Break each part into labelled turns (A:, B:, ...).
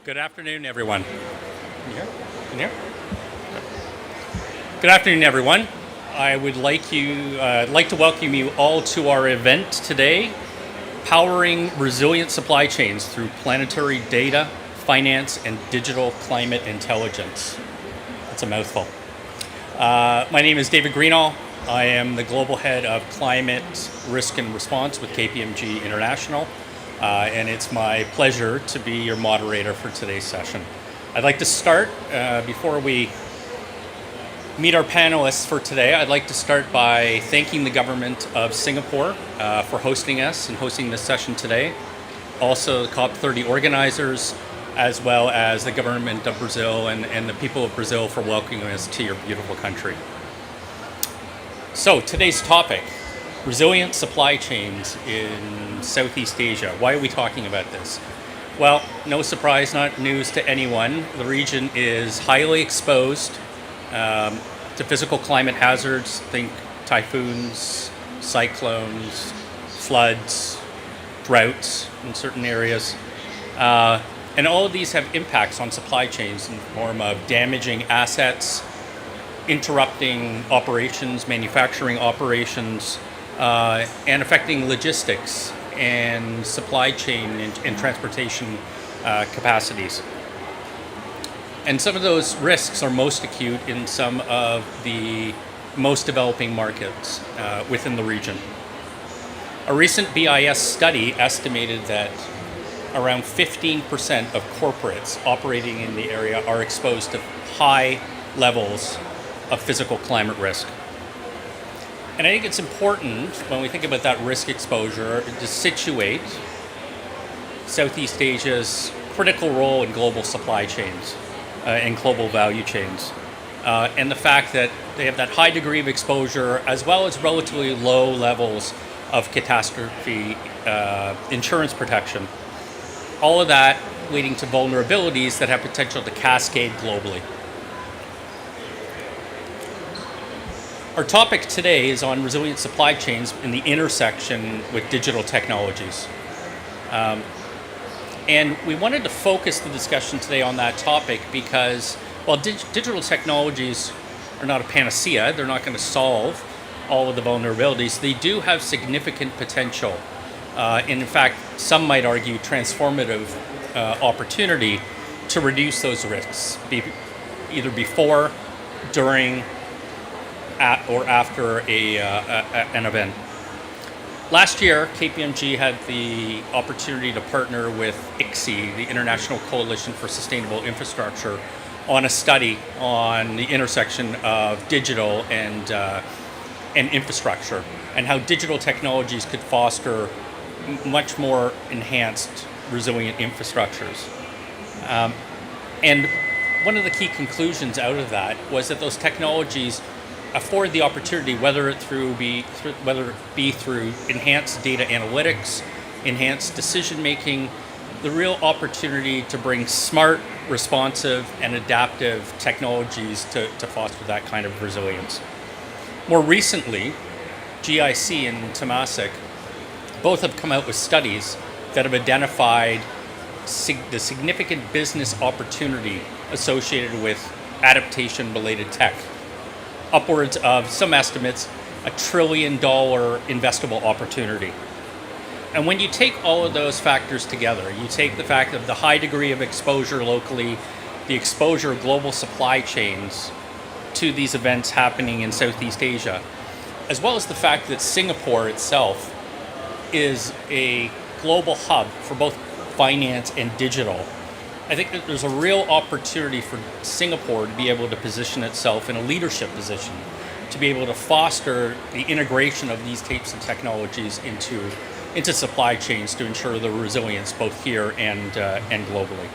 A: Good afternoon, everyone. Can you hear? Can you hear? Good afternoon, everyone. I would like to welcome you all to our event today, Powering Resilient Supply Chains Through Planetary Data, Finance, and Digital Climate Intelligence. That's a mouthful. My name is David Greenall. I am the Global Head of Climate Risk and Response with KPMG International. And it's my pleasure to be your moderator for today's session. I'd like to start, before we meet our panelists for today, I'd like to start by thanking the government of Singapore for hosting us and hosting this session today. Also the COP30 organizers, as well as the government of Brazil and the people of Brazil for welcoming us to your beautiful country. So today's topic, resilient supply chains in Southeast Asia. Why are we talking about this? Well, no surprise, not news to anyone. The region is highly exposed to physical climate hazards. Think typhoons, cyclones, floods, droughts in certain areas. And all of these have impacts on supply chains in the form of damaging assets, interrupting operations, manufacturing operations, and affecting logistics and supply chain and transportation capacities. And some of those risks are most acute in some of the most developing markets within the region. A recent BIS study estimated that around 15% of corporates operating in the area are exposed to high levels of physical climate risk. And I think it's important when we think about that risk exposure to situate Southeast Asia's critical role in global supply chains and global value chains. And the fact that they have that high degree of exposure as well as relatively low levels of catastrophe insurance protection. All of that leading to vulnerabilities that have potential to cascade globally. Our topic today is on resilient supply chains in the intersection with digital technologies. And we wanted to focus the discussion today on that topic because while digital technologies are not a panacea, they're not going to solve all of the vulnerabilities, they do have significant potential. And in fact, some might argue transformative opportunity to reduce those risks, either before, during, or after an event. Last year, KPMG had the opportunity to partner with IGCC, the International Coalition for Sustainable Infrastructure, on a study on the intersection of digital and infrastructure, and how digital technologies could foster much more enhanced, resilient infrastructures. And one of the key conclusions out of that was that those technologies afford the opportunity, whether it be through enhanced data analytics, enhanced decision making, the real opportunity to bring smart, responsive, and adaptive technologies to foster that kind of resilience. More recently, GIC and Temasek both have come out with studies that have identified the significant business opportunity associated with adaptation-related tech. Upwards of, some estimates, $1 trillion investable opportunity. And when you take all of those factors together, you take the fact of the high degree of exposure locally, the exposure of global supply chains to these events happening in Southeast Asia, as well as the fact that Singapore itself is a global hub for both finance and digital, I think that there's a real opportunity for Singapore to be able to position itself in a leadership position, to be able to foster the integration of these types of technologies into supply chains to ensure the resilience both here and globally.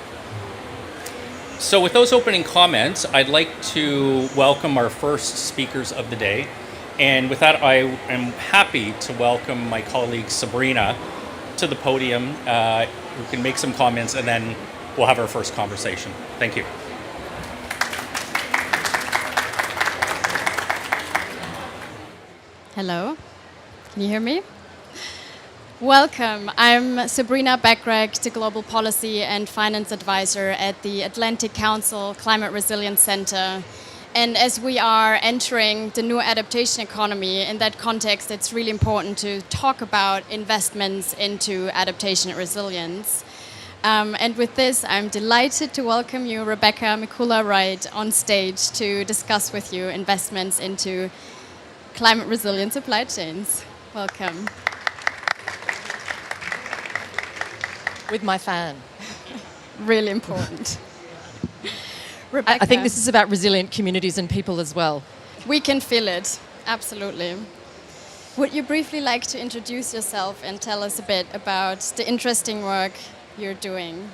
A: So with those opening comments, I'd like to welcome our first speakers of the day. And with that, I am happy to welcome my colleague Sabrina to the podium, who can make some comments, and then we'll have our first conversation. Thank you.
B: Hello, can you hear me? Welcome. I'm Sabrina Bachrach, the Global Policy and Finance Advisor at the Atlantic Council Climate Resilience Center. And as we are entering the new adaptation economy, in that context, it's really important to talk about investments into adaptation and resilience. And with this, I'm delighted to welcome you, Rebecca Mikula-Wright, on stage to discuss with you investments into climate resilient supply chains. Welcome.
C: With my fan.
B: Really important. Rebecca.
C: I think this is about resilient communities and people as well.
B: We can feel it, absolutely. Would you briefly like to introduce yourself and tell us a bit about the interesting work you're doing?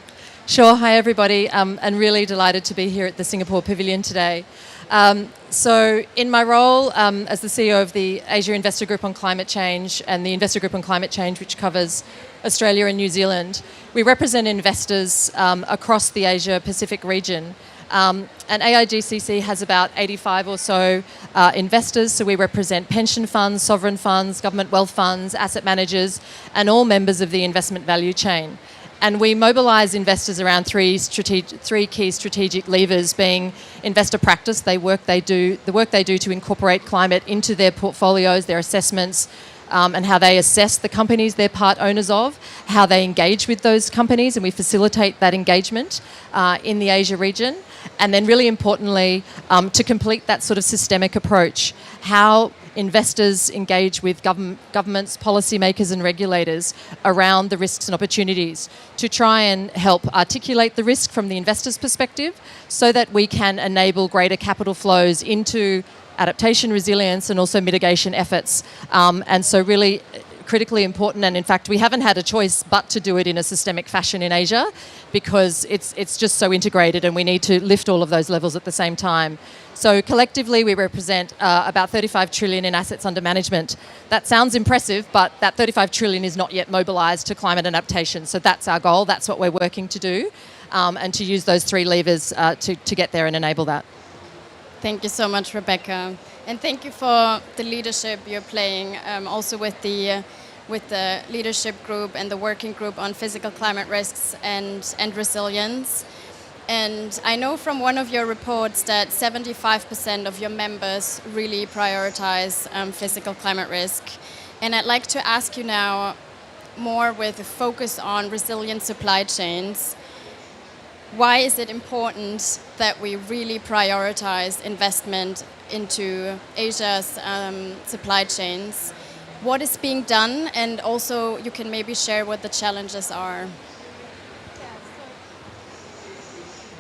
C: Sure. Hi, everybody. And really delighted to be here at the Singapore Pavilion today. So in my role as the CEO of the Asia Investor Group on Climate Change and the Investor Group on Climate Change, which covers Australia and New Zealand, we represent investors across the Asia-Pacific region. And AIGCC has about 85 or so investors, so we represent pension funds, sovereign funds, government wealth funds, asset managers, and all members of the investment value chain. And we mobilise investors around three key strategic levers, being investor practice, the work they do to incorporate climate into their portfolios, their assessments, and how they assess the companies they're part owners of, how they engage with those companies, and we facilitate that engagement in the Asia region. And then really importantly, to complete that sort of systemic approach, how investors engage with governments, policymakers and regulators around the risks and opportunities to try and help articulate the risk from the investor's perspective so that we can enable greater capital flows into adaptation, resilience and also mitigation efforts. And so really critically important, and in fact we haven't had a choice but to do it in a systemic fashion in Asia because it's just so integrated and we need to lift all of those levels at the same time. So collectively we represent about 35 trillion in assets under management. That sounds impressive, but that 35 trillion is not yet mobilised to climate adaptation. So that's our goal, that's what we're working to do, and to use those three levers to get there and enable that.
B: Thank you so much, Rebecca. And thank you for the leadership you're playing, also with the leadership group and the working group on physical climate risks and resilience. And I know from one of your reports that 75% of your members really prioritize physical climate risk. And I'd like to ask you now, more with a focus on resilient supply chains, why is it important that we really prioritize investment into Asia's supply chains? What is being done? And also you can maybe share what the challenges are.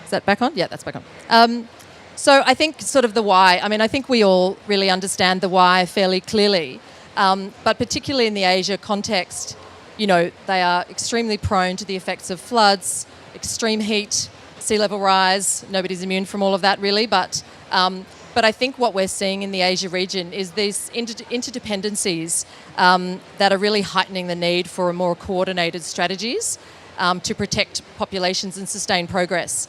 C: Is that back on? Yeah, that's back on. So I think sort of the why, I think we all really understand the why fairly clearly, but particularly in the Asia context, they are extremely prone to the effects of floods, extreme heat, sea level rise. Nobody's immune from all of that really, but I think what we're seeing in the Asia region is these interdependencies that are really heightening the need for more coordinated strategies to protect populations and sustain progress.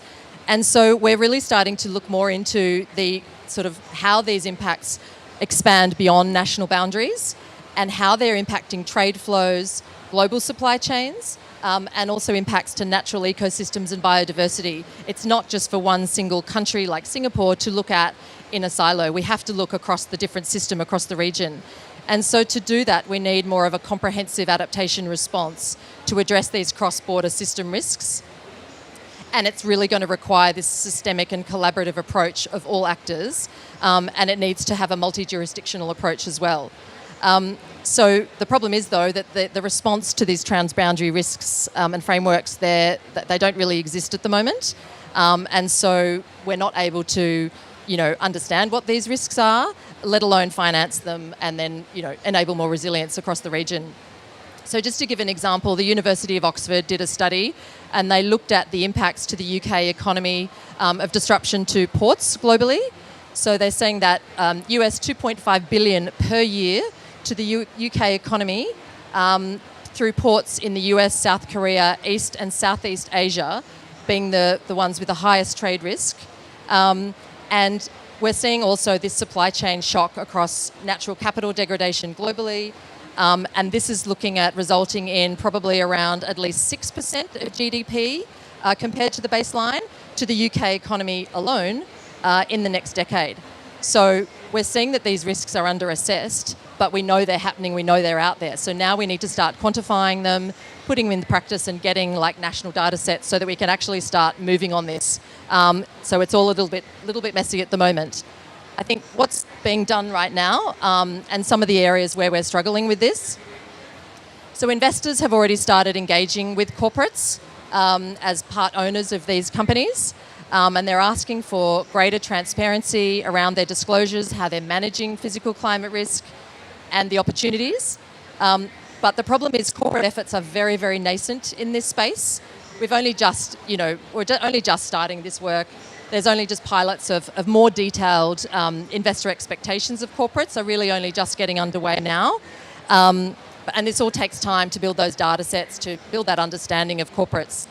C: And so we're really starting to look more into the sort of how these impacts expand beyond national boundaries and how they're impacting trade flows, global supply chains, and also impacts to natural ecosystems and biodiversity. It's not just for one single country like Singapore to look at in a silo. We have to look across the different system across the region. And so to do that, we need more of a comprehensive adaptation response to address these cross-border system risks. And it's really going to require this systemic and collaborative approach of all actors, and it needs to have a multi-jurisdictional approach as well. So the problem is, though, that the response to these transboundary risks and frameworks, they don't really exist at the moment. And so we're not able to, understand what these risks are, let alone finance them and then, enable more resilience across the region. So just to give an example, the University of Oxford did a study and they looked at the impacts to the UK economy of disruption to ports globally. So they're saying that US 2.5 billion per year to the UK economy through ports in the US, South Korea, East and Southeast Asia being the ones with the highest trade risk. And we're seeing also this supply chain shock across natural capital degradation globally, And this is looking at resulting in probably around at least 6% of GDP compared to the baseline to the UK economy alone in the next decade. So we're seeing that these risks are under-assessed, but we know they're happening, we know they're out there. So now we need to start quantifying them, putting them into practice and getting like national data sets so that we can actually start moving on this. So it's all a little bit messy at the moment. I think what's being done right now and some of the areas where we're struggling with this. So investors have already started engaging with corporates as part owners of these companies. And they're asking for greater transparency around their disclosures, how they're managing physical climate risk and the opportunities. But the problem is corporate efforts are very, very nascent in this space. We've only just, we're only just starting this work. There's only just pilots of more detailed investor expectations of corporates are really only just getting underway now. And this all takes time to build those data sets, to build that understanding of corporates.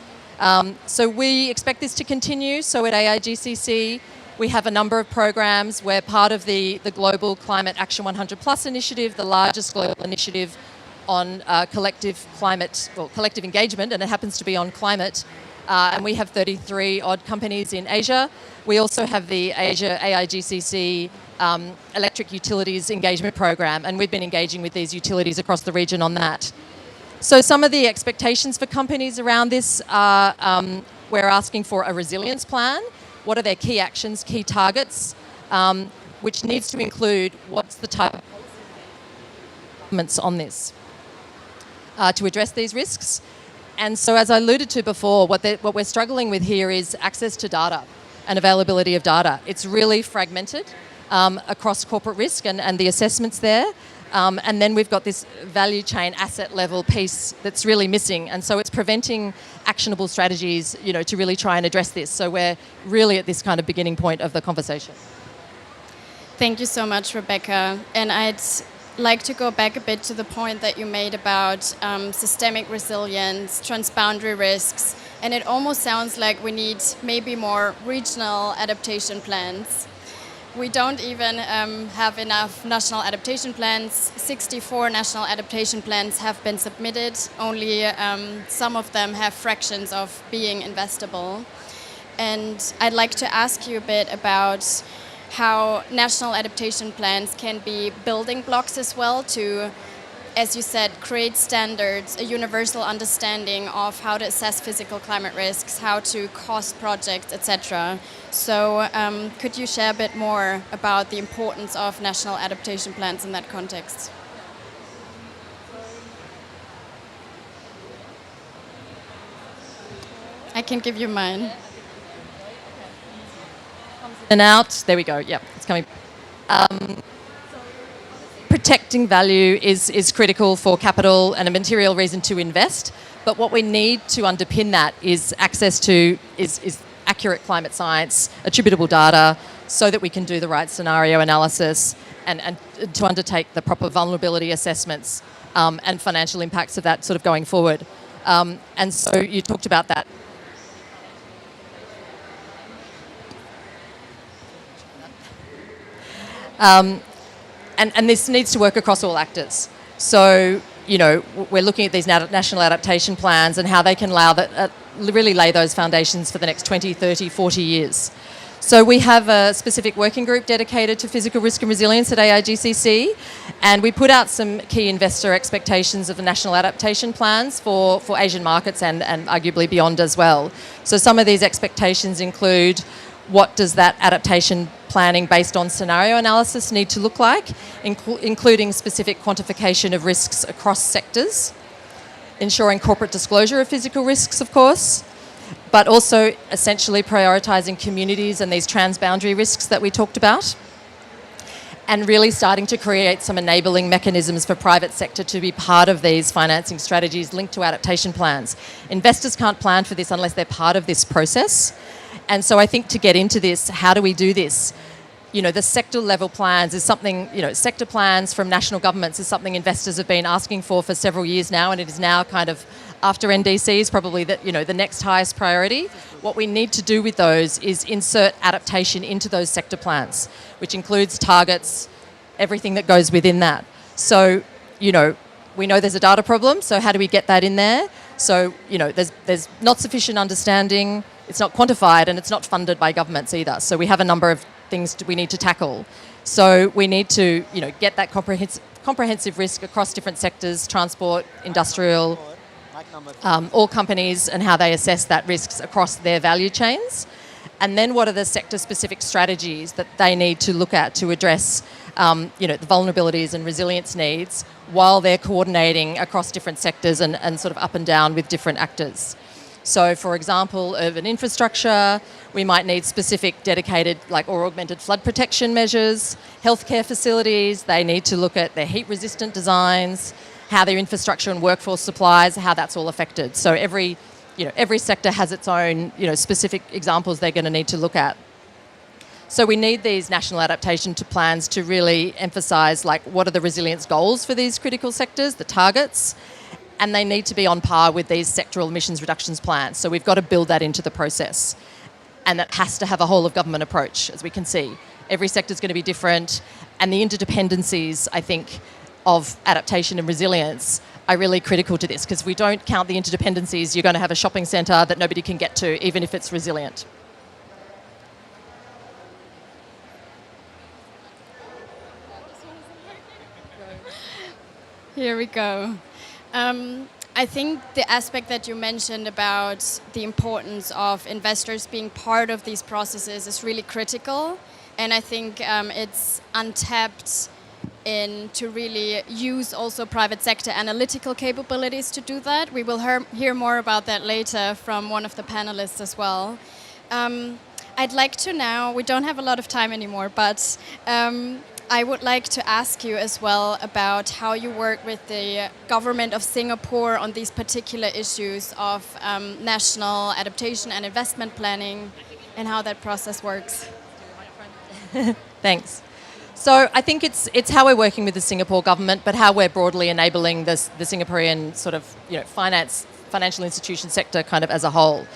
C: So we expect this to continue. So at AIGCC, we have a number of programs. We're part of the Global Climate Action 100 Plus initiative, the largest global initiative on collective engagement, and it happens to be on climate. And we have 33 odd companies in Asia. We also have the Asia AIGCC electric utilities engagement program, and we've been engaging with these utilities across the region on that. So some of the expectations for companies around this are we're asking for a resilience plan. What are their key actions, key targets, which needs to include what's the type of governments on this to address these risks. And so as I alluded to before, what we're struggling with here is access to data and availability of data. It's really fragmented across corporate risk and the assessments there. And then we've got this value chain asset level piece that's really missing. And so it's preventing actionable strategies, to really try and address this. So we're really at this kind of beginning point of the conversation.
B: Thank you so much, Rebecca. And I'd like to go back a bit to the point that you made about systemic resilience, transboundary risks. And it almost sounds like we need maybe more regional adaptation plans. We don't even have enough national adaptation plans. 64 national adaptation plans have been submitted. Only some of them have fractions of being investable. And I'd like to ask you a bit about how national adaptation plans can be building blocks as well to, as you said, create standards, a universal understanding of how to assess physical climate risks, how to cost projects, etc. So could you share a bit more about the importance of national adaptation plans in that context? I can give you mine.
C: And out, there we go, yep, it's coming. Protecting value is critical for capital and a material reason to invest, but what we need to underpin that is access to is accurate climate science, attributable data, so that we can do the right scenario analysis and to undertake the proper vulnerability assessments and financial impacts of that sort of going forward. And so you talked about that. And this needs to work across all actors. So, we're looking at these national adaptation plans and how they can really lay those foundations for the next 20, 30, 40 years. So we have a specific working group dedicated to physical risk and resilience at AIGCC, and we put out some key investor expectations of the national adaptation plans for Asian markets and arguably beyond as well. So some of these expectations include what does that adaptation planning based on scenario analysis need to look like, including specific quantification of risks across sectors, ensuring corporate disclosure of physical risks, of course, but also essentially prioritising communities and these transboundary risks that we talked about, and really starting to create some enabling mechanisms for private sector to be part of these financing strategies linked to adaptation plans. Investors can't plan for this unless they're part of this process. And so I think to get into this, how do we do this? The sector level plans is something, sector plans from national governments is something investors have been asking for several years now, and it is now kind of, after NDCs, probably the next highest priority. What we need to do with those is insert adaptation into those sector plans, which includes targets, everything that goes within that. So, we know there's a data problem, so how do we get that in there? So, there's not sufficient understanding, it's not quantified, and it's not funded by governments either. So we have a number of things we need to tackle. So we need to, get that comprehensive risk across different sectors, transport, industrial, all companies, and how they assess that risks across their value chains. And then what are the sector-specific strategies that they need to look at to address, the vulnerabilities and resilience needs while they're coordinating across different sectors and sort of up and down with different actors. So, for example, urban infrastructure, we might need specific dedicated or augmented flood protection measures. Healthcare facilities, they need to look at their heat-resistant designs, how their infrastructure and workforce supplies, how that's all affected. So every sector has its own, specific examples they're going to need to look at. So we need these national adaptation plans to really emphasise what are the resilience goals for these critical sectors, the targets, and they need to be on par with these sectoral emissions reductions plans. So we've got to build that into the process. And that has to have a whole of government approach, as we can see. Every sector is going to be different, and the interdependencies, I think, of adaptation and resilience are really critical to this, because if we don't count the interdependencies, you're going to have a shopping centre that nobody can get to, even if it's resilient.
B: Here we go. I think the aspect that you mentioned about the importance of investors being part of these processes is really critical. And I think it's untapped to really use also private sector analytical capabilities to do that. We will hear more about that later from one of the panelists as well. I'd like to now, we don't have a lot of time anymore, but I would like to ask you as well about how you work with the government of Singapore on these particular issues of national adaptation and investment planning and how that process works.
C: Thanks. So I think it's how we're working with the Singapore government, but how we're broadly enabling the Singaporean sort of financial institution sector kind of as a whole.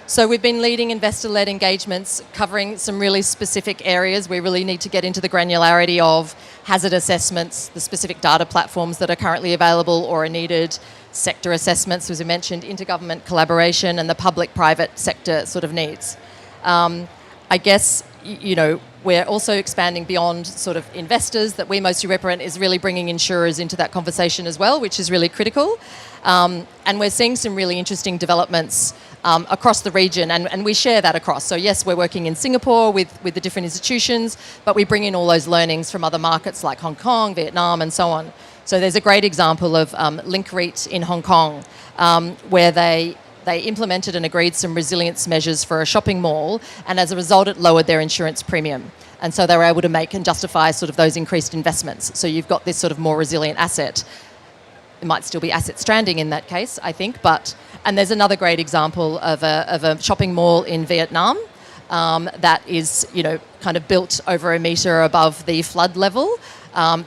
C: So we've been leading investor-led engagements covering some really specific areas. We really need to get into the granularity of hazard assessments, the specific data platforms that are currently available or are needed, sector assessments, as we mentioned, intergovernment collaboration, and the public-private sector sort of needs. I guess, we're also expanding beyond sort of investors that we mostly represent, is really bringing insurers into that conversation as well, which is really critical. And we're seeing some really interesting developments across the region, and we share that across. So yes, we're working in Singapore with the different institutions, but we bring in all those learnings from other markets like Hong Kong, Vietnam, and so on. So there's a great example of Link-REIT in Hong Kong, where they implemented and agreed some resilience measures for a shopping mall, and as a result it lowered their insurance premium. And so they were able to make and justify sort of those increased investments. So you've got this sort of more resilient asset. It might still be asset stranding in that case, I think, and there's another great example of a shopping mall in Vietnam that is, kind of built over a metre above the flood level.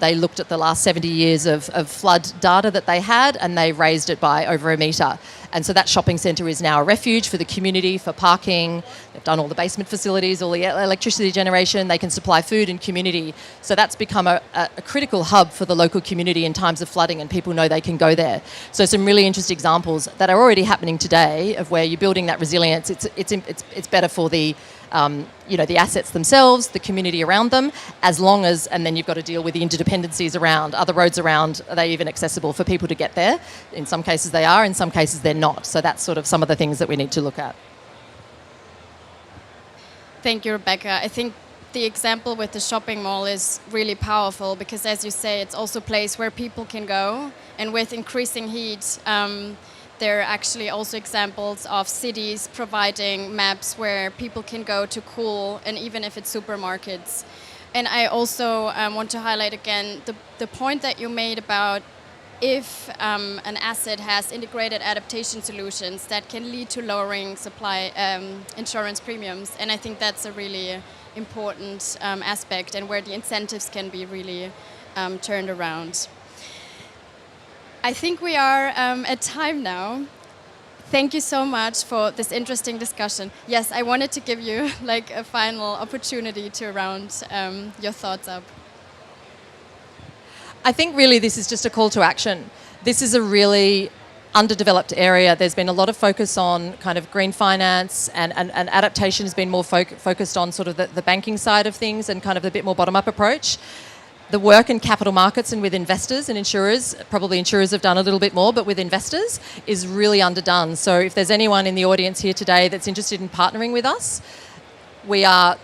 C: They looked at the last 70 years of flood data that they had, and they raised it by over a metre. And so that shopping centre is now a refuge for the community, for parking. They've done all the basement facilities, all the electricity generation. They can supply food and community. So that's become a critical hub for the local community in times of flooding, and people know they can go there. So some really interesting examples that are already happening today of where you're building that resilience. It's better for the the assets themselves, the community around them, and then you've got to deal with the interdependencies around, other roads around, are they even accessible for people to get there? In some cases they are, in some cases they're not. So that's sort of some of the things that we need to look at.
B: Thank you, Rebecca. I think the example with the shopping mall is really powerful because, as you say, it's also a place where people can go, and with increasing heat, there are actually also examples of cities providing maps where people can go to cool, and even if it's supermarkets. And I also want to highlight again the point that you made about if an asset has integrated adaptation solutions that can lead to lowering supply insurance premiums. And I think that's a really important aspect, and where the incentives can be really turned around. I think we are at time now. Thank you so much for this interesting discussion. Yes, I wanted to give you a final opportunity to round your thoughts up.
C: I think really this is just a call to action, this is a really underdeveloped area. There's been a lot of focus on kind of green finance, and adaptation has been more focused on sort of the banking side of things and kind of a bit more bottom-up approach. The work in capital markets and with investors and insurers, probably insurers have done a little bit more, but with investors is really underdone. So if there's anyone in the audience here today that's interested in partnering with us, we are,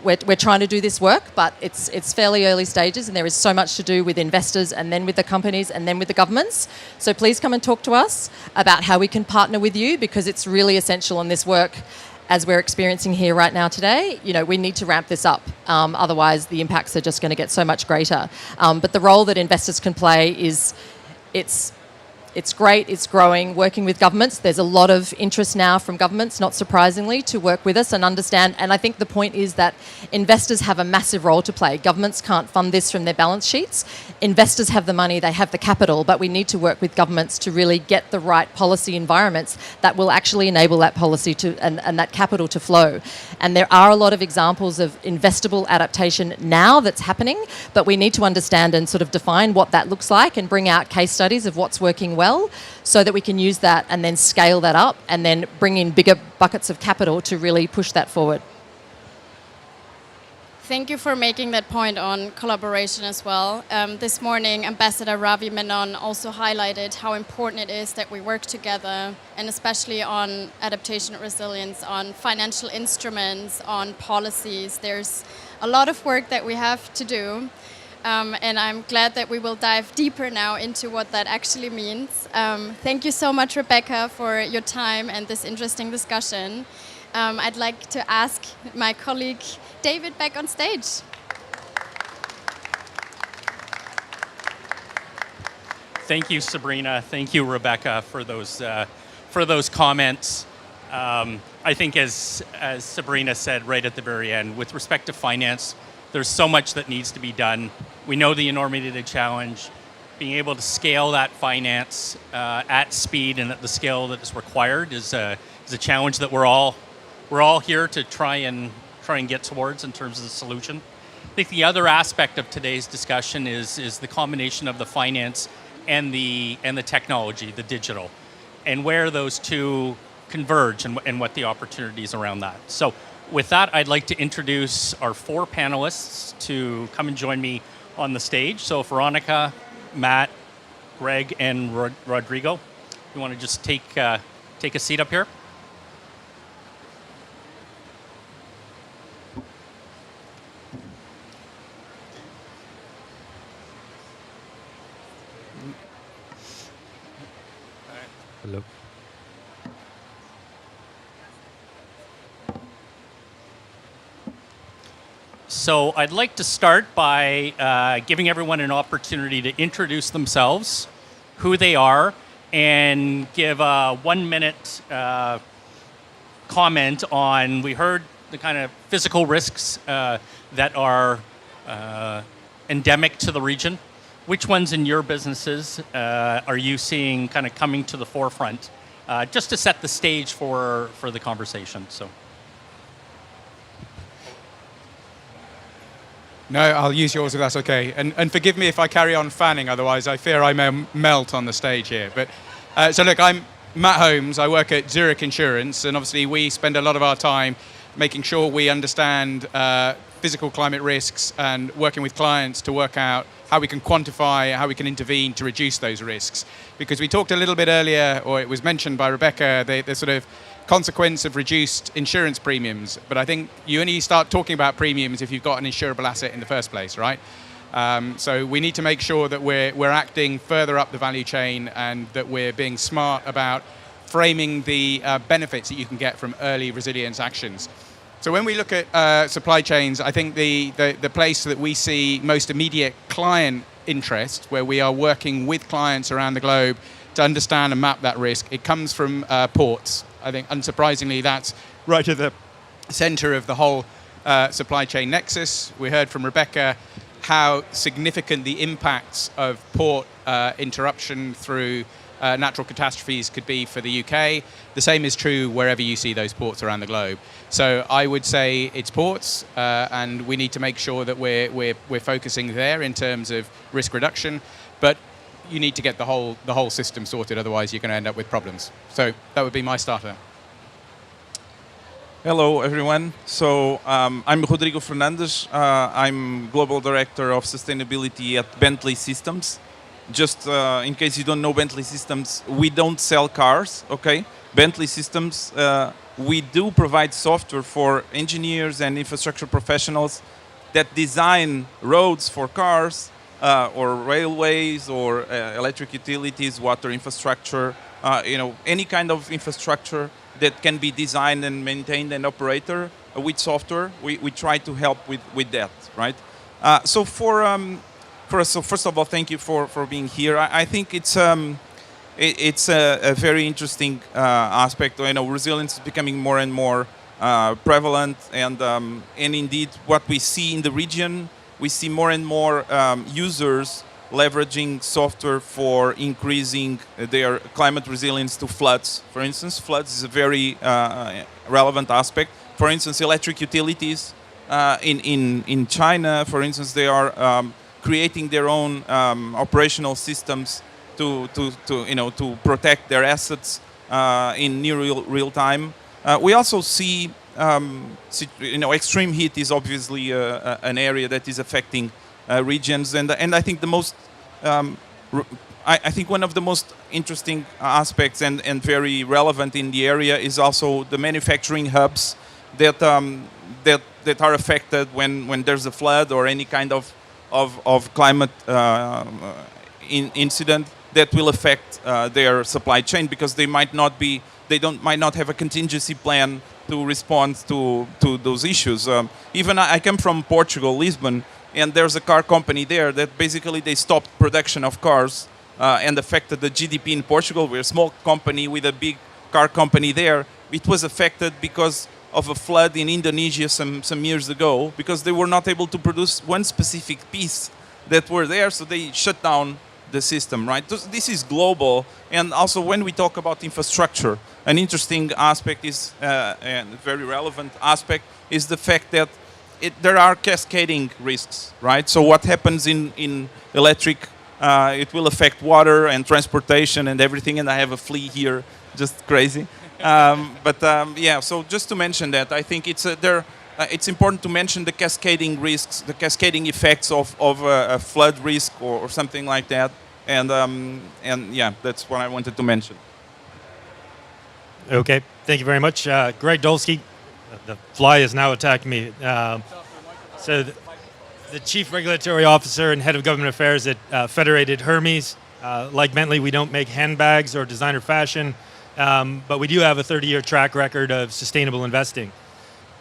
C: we're trying to do this work, but it's fairly early stages, and there is so much to do with investors and then with the companies and then with the governments. So please come and talk to us about how we can partner with you, because it's really essential in this work, as we're experiencing here right now today. We need to ramp this up. Otherwise, the impacts are just going to get so much greater. But the role that investors can play is, it's great, it's growing, working with governments. There's a lot of interest now from governments, not surprisingly, to work with us and understand. And I think the point is that investors have a massive role to play. Governments can't fund this from their balance sheets. Investors have the money, they have the capital, but we need to work with governments to really get the right policy environments that will actually enable that policy to and that capital to flow. And there are a lot of examples of investable adaptation now that's happening, but we need to understand and sort of define what that looks like and bring out case studies of what's working well, so that we can use that and then scale that up and then bring in bigger buckets of capital to really push that forward.
B: Thank you for making that point on collaboration as well. This morning, Ambassador Ravi Menon also highlighted how important it is that we work together, and especially on adaptation and resilience, on financial instruments, on policies. There's a lot of work that we have to do. And I'm glad that we will dive deeper now into what that actually means. Thank you so much, Rebecca, for your time and this interesting discussion. I'd like to ask my colleague David back on stage.
A: Thank you, Sabrina. Thank you, Rebecca, for those comments. I think, as Sabrina said right at the very end, with respect to finance, there's so much that needs to be done. We know the enormity of the challenge. Being able to scale that finance at speed and at the scale that is required is a challenge that we're all here to try and get towards in terms of the solution. I think the other aspect of today's discussion is the combination of the finance and the technology, the digital, and where those two converge and what the opportunities around that. So with that, I'd like to introduce our 4 panelists to come and join me on the stage. So Veronica, Matt, Greg, and Rodrigo, you want to just take a seat up here?
D: Hello.
A: So I'd like to start by giving everyone an opportunity to introduce themselves, who they are, and give a 1-minute comment on, we heard the kind of physical risks that are endemic to the region. Which ones in your businesses are you seeing kind of coming to the forefront, just to set the stage for the conversation? So.
D: No, I'll use yours if that's okay. And forgive me if I carry on fanning, otherwise I fear I may melt on the stage here. But so look, I'm Matt Holmes. I work at Zurich Insurance, and obviously we spend a lot of our time making sure we understand physical climate risks and working with clients to work out how we can quantify, how we can intervene to reduce those risks. Because we talked a little bit earlier, or it was mentioned by Rebecca, the sort of consequence of reduced insurance premiums. But I think you only start talking about premiums if you've got an insurable asset in the first place, right? So we need to make sure that we're acting further up the value chain and that we're being smart about framing the benefits that you can get from early resilience actions. So when we look at supply chains, I think the place that we see most immediate client interest, where we are working with clients around the globe to understand and map that risk, it comes from ports. I think, unsurprisingly, that's right at the center of the whole supply chain nexus. We heard from Rebecca how significant the impacts of port interruption through natural catastrophes could be for the UK. The same is true wherever you see those ports around the globe. So I would say it's ports, and we need to make sure that we're focusing there in terms of risk reduction. But you need to get the whole system sorted, otherwise you're going to end up with problems. So that would be my starter.
E: Hello, everyone. So I'm Rodrigo Fernandes. I'm Global Director of Sustainability at Bentley Systems. Just in case you don't know Bentley Systems, we don't sell cars, okay? Bentley Systems, we do provide software for engineers and infrastructure professionals that design roads for cars or railways or electric utilities, water infrastructure, any kind of infrastructure that can be designed and maintained and operated with software. We try to help with that, right? So first of all, thank you for being here. I think it's a very interesting aspect. Resilience is becoming more and more prevalent, and indeed, what we see in the region, we see more and more users leveraging software for increasing their climate resilience to floods. For instance, floods is a very relevant aspect. For instance, electric utilities in China, for instance, they are creating their own operational systems to protect their assets in near real time. We also see extreme heat is obviously an area that is affecting regions, and I think the most, I think one of the most interesting aspects and very relevant in the area is also the manufacturing hubs that are affected when there's a flood or any kind of climate incident that will affect their supply chain, because they might not have a contingency plan to respond to those issues. Even I come from Portugal, Lisbon, and there's a car company there that basically they stopped production of cars and affected the GDP in Portugal. We're a small company with a big car company there. It was affected because of a flood in Indonesia some years ago, because they were not able to produce one specific piece that were there, so they shut down the system, right? This is global. And also when we talk about infrastructure, an interesting aspect is, and a very relevant aspect, is the fact that there are cascading risks, right? So what happens in electric, it will affect water and transportation and everything, and I have a flea here, just crazy. Yeah, so just to mention that, I think it's important to mention the cascading risks, the cascading effects of a flood risk or something like that. And yeah, that's what I wanted to mention.
F: Okay, thank you very much. Greg Dulski, the fly has now attacked me. So the Chief Regulatory Officer and Head of Government Affairs at Federated Hermes. Like Bentley, we don't make handbags or designer fashion, but we do have a 30-year track record of sustainable investing.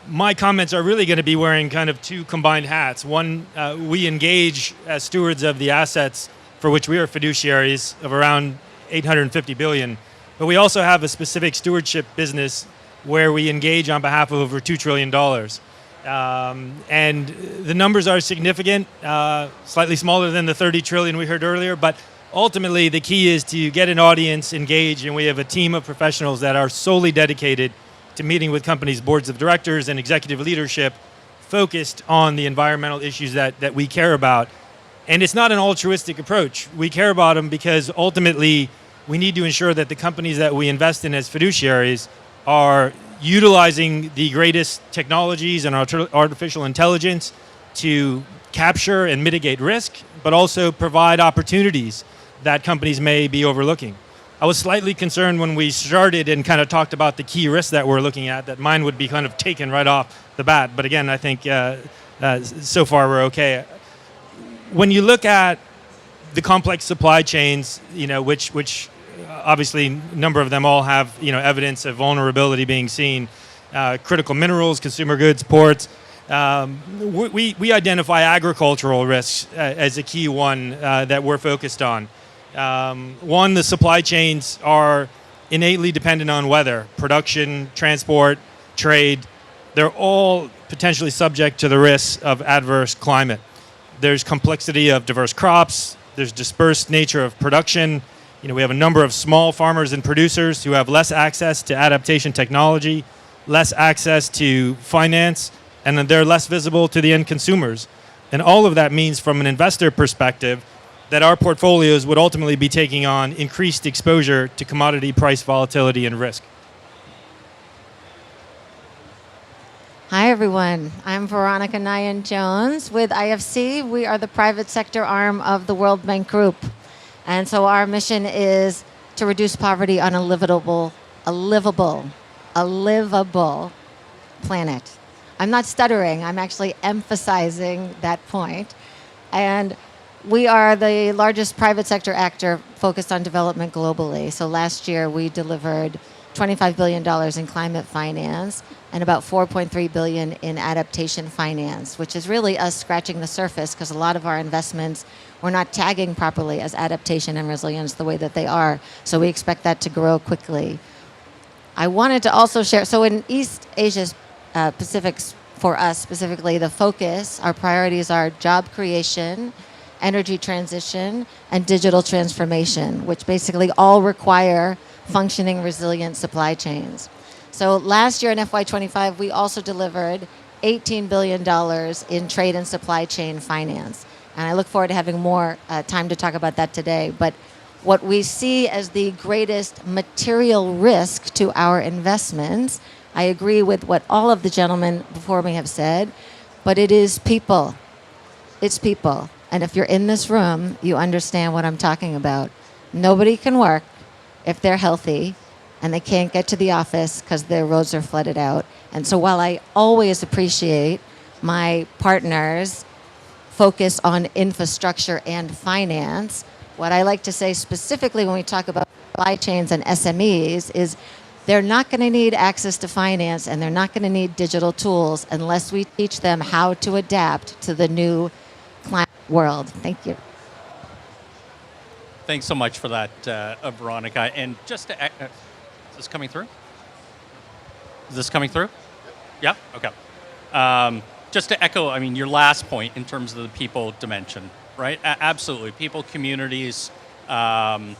F: My comments are really going to be wearing kind of two combined hats. One, we engage as stewards of the assets for which we are fiduciaries of around 850 billion. But we also have a specific stewardship business where we engage on behalf of over $2 trillion. And the numbers are significant, slightly smaller than the 30 trillion we heard earlier, but ultimately the key is to get an audience engaged, and we have a team of professionals that are solely dedicated to meeting with companies' boards of directors and executive leadership focused on the environmental issues that we care about. And it's not an altruistic approach. We care about them because ultimately we need to ensure that the companies that we invest in as fiduciaries are utilizing the greatest technologies and artificial intelligence to capture and mitigate risk, but also provide opportunities that companies may be overlooking. I was slightly concerned when we started and kind of talked about the key risks that we're looking at, that mine would be kind of taken right off the bat. But again, I think so far we're okay. When you look at the complex supply chains, which obviously a number of them all have evidence of vulnerability being seen, critical minerals, consumer goods, ports. We identify agricultural risks as a key one that we're focused on. One, the supply chains are innately dependent on weather, production, transport, trade. They're all potentially subject to the risks of adverse climate. There's complexity of diverse crops. There's dispersed nature of production. We have a number of small farmers and producers who have less access to adaptation technology, less access to finance, and then they're less visible to the end consumers. And all of that means, from an investor perspective, that our portfolios would ultimately be taking on increased exposure to commodity price volatility and risk.
G: Hi, everyone. I'm Veronica Nyan Jones with IFC. We are the private sector arm of the World Bank Group. And so our mission is to reduce poverty on a livable planet. I'm not stuttering. I'm actually emphasizing that point. And we are the largest private sector actor focused on development globally. So last year we delivered $25 billion in climate finance and about $4.3 billion in adaptation finance, which is really us scratching the surface because a lot of our investments we're not tagging properly as adaptation and resilience the way that they are. So we expect that to grow quickly. I wanted to also share, so in East Asia Pacific, for us specifically, the focus, our priorities are job creation, energy transition, and digital transformation, which basically all require functioning, resilient supply chains. So last year in FY25, we also delivered $18 billion in trade and supply chain finance. And I look forward to having more time to talk about that today. But what we see as the greatest material risk to our investments, I agree with what all of the gentlemen before me have said, but it is people. It's people. And if you're in this room, you understand what I'm talking about. Nobody can work if they're healthy and they can't get to the office because their roads are flooded out. And so while I always appreciate my partners' focus on infrastructure and finance, what I like to say specifically when we talk about supply chains and SMEs is they're not going to need access to finance and they're not going to need digital tools unless we teach them how to adapt to the new climate world. Thank you.
A: Thanks so much for that, Veronica. And just to, is this coming through? Is this coming through? Yeah? Okay. Just to echo, I mean, your last point in terms of the people dimension, right? Absolutely. People, communities, I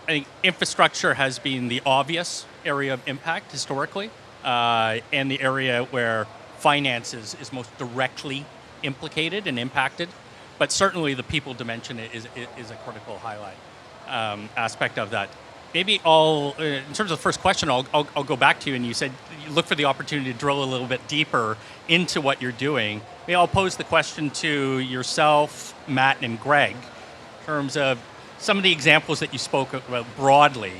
A: think infrastructure has been the obvious area of impact historically, and the area where finance is most directly implicated and impacted. But certainly the people dimension is a critical highlight aspect of that. Maybe in terms of the first question, I'll go back to you, and you said you look for the opportunity to drill a little bit deeper into what you're doing. Maybe I'll pose the question to yourself, Matt, and Greg, in terms of some of the examples that you spoke about broadly.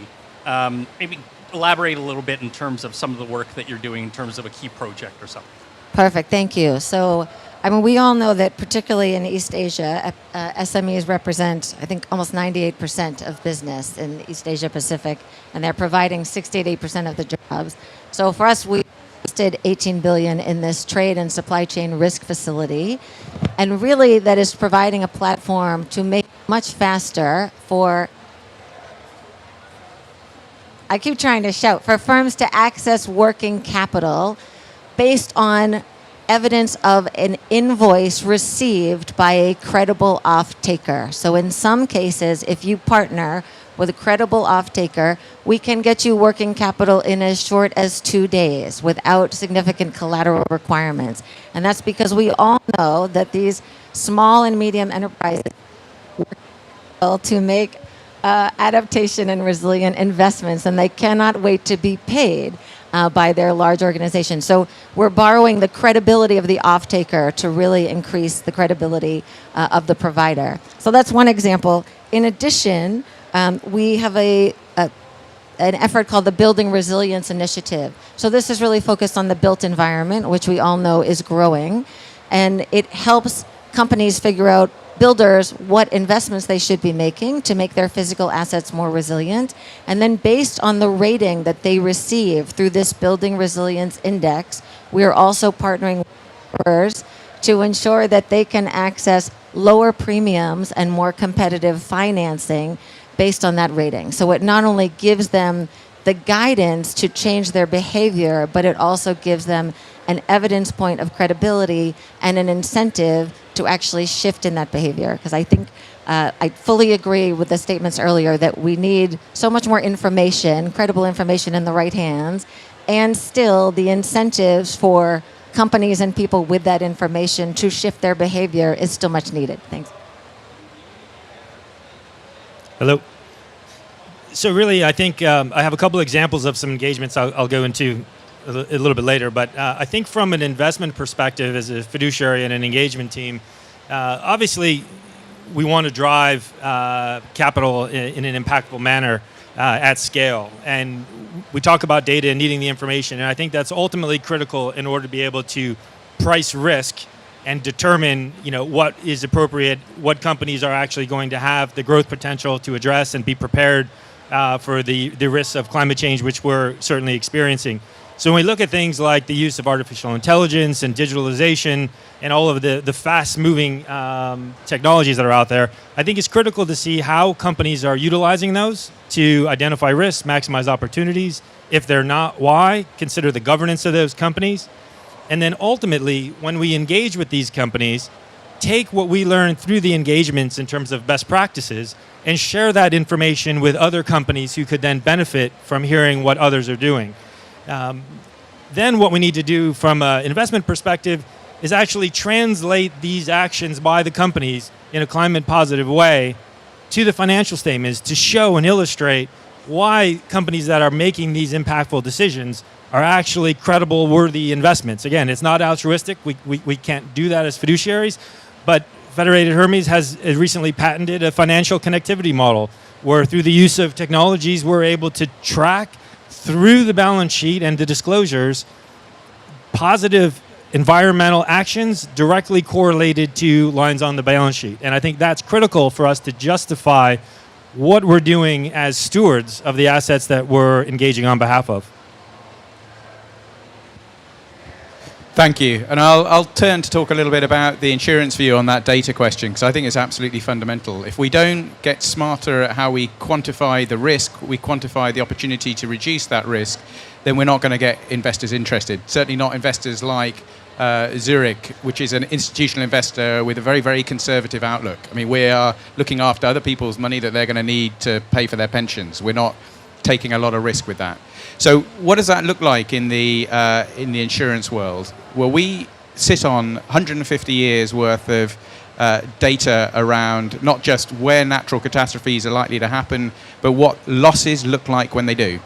A: Maybe elaborate a little bit in terms of some of the work that you're doing in terms of a key project or something.
G: Perfect, thank you. So, I mean, we all know that particularly in East Asia, SMEs represent, I think, almost 98% of business in East Asia Pacific, and they're providing 68% of the jobs. So for us, we invested $18 billion in this trade and supply chain risk facility, and really that is providing a platform to make much faster for, I keep trying to shout, for firms to access working capital based on evidence of an invoice received by a credible off-taker. So in some cases, if you partner with a credible off-taker, we can get you working capital in as short as 2 days without significant collateral requirements. And that's because we all know that these small and medium enterprises work to make adaptation and resilient investments, and they cannot wait to be paid by their large organization. So we're borrowing the credibility of the off-taker to really increase the credibility of the provider. So that's one example. In addition, we have an effort called the Building Resilience Initiative. So this is really focused on the built environment, which we all know is growing. And it helps companies figure out, builders, what investments they should be making to make their physical assets more resilient. And then based on the rating that they receive through this Building Resilience Index, we are also partnering with developers to ensure that they can access lower premiums and more competitive financing based on that rating. So it not only gives them the guidance to change their behavior, but it also gives them an evidence point of credibility and an incentive to actually shift in that behavior. Because I think I fully agree with the statements earlier that we need so much more information, credible information in the right hands, and still the incentives for companies and people with that information to shift their behavior is still much needed. Thanks.
F: Hello. So really, I think I have a couple examples of some engagements I'll go into a little bit later. But I think from an investment perspective, as a fiduciary and an engagement team, obviously we want to drive capital in an impactful manner at scale. And we talk about data and needing the information. And I think that's ultimately critical in order to be able to price risk and determine, what is appropriate, what companies are actually going to have the growth potential to address and be prepared for the risks of climate change, which we're certainly experiencing. So when we look at things like the use of artificial intelligence and digitalization and all of the fast-moving technologies that are out there, I think it's critical to see how companies are utilizing those to identify risks, maximize opportunities. If they're not, why? Consider the governance of those companies. And then ultimately, when we engage with these companies, take what we learn through the engagements in terms of best practices and share that information with other companies who could then benefit from hearing what others are doing. Then what we need to do from an investment perspective is actually translate these actions by the companies in a climate positive way to the financial statements to show and illustrate why companies that are making these impactful decisions are actually credible, worthy investments. Again, it's not altruistic. We can't do that as fiduciaries, but Federated Hermes has recently patented a financial connectivity model where through the use of technologies, we're able to track through the balance sheet and the disclosures positive environmental actions directly correlated to lines on the balance sheet. And I think that's critical for us to justify what we're doing as stewards of the assets that we're engaging on behalf of.
D: Thank you. And I'll turn to talk a little bit about the insurance view on that data question, because I think it's absolutely fundamental. If we don't get smarter at how we quantify the risk, we quantify the opportunity to reduce that risk, then we're not going to get investors interested. Certainly not investors like Zurich, which is an institutional investor with a very, very conservative outlook. I mean, we are looking after other people's money that they're going to need to pay for their pensions. We're not taking a lot of risk with that. So what does that look like in the insurance world? Well, we sit on 150 years worth of data around not just where natural catastrophes are likely to happen, but what losses look like when they do.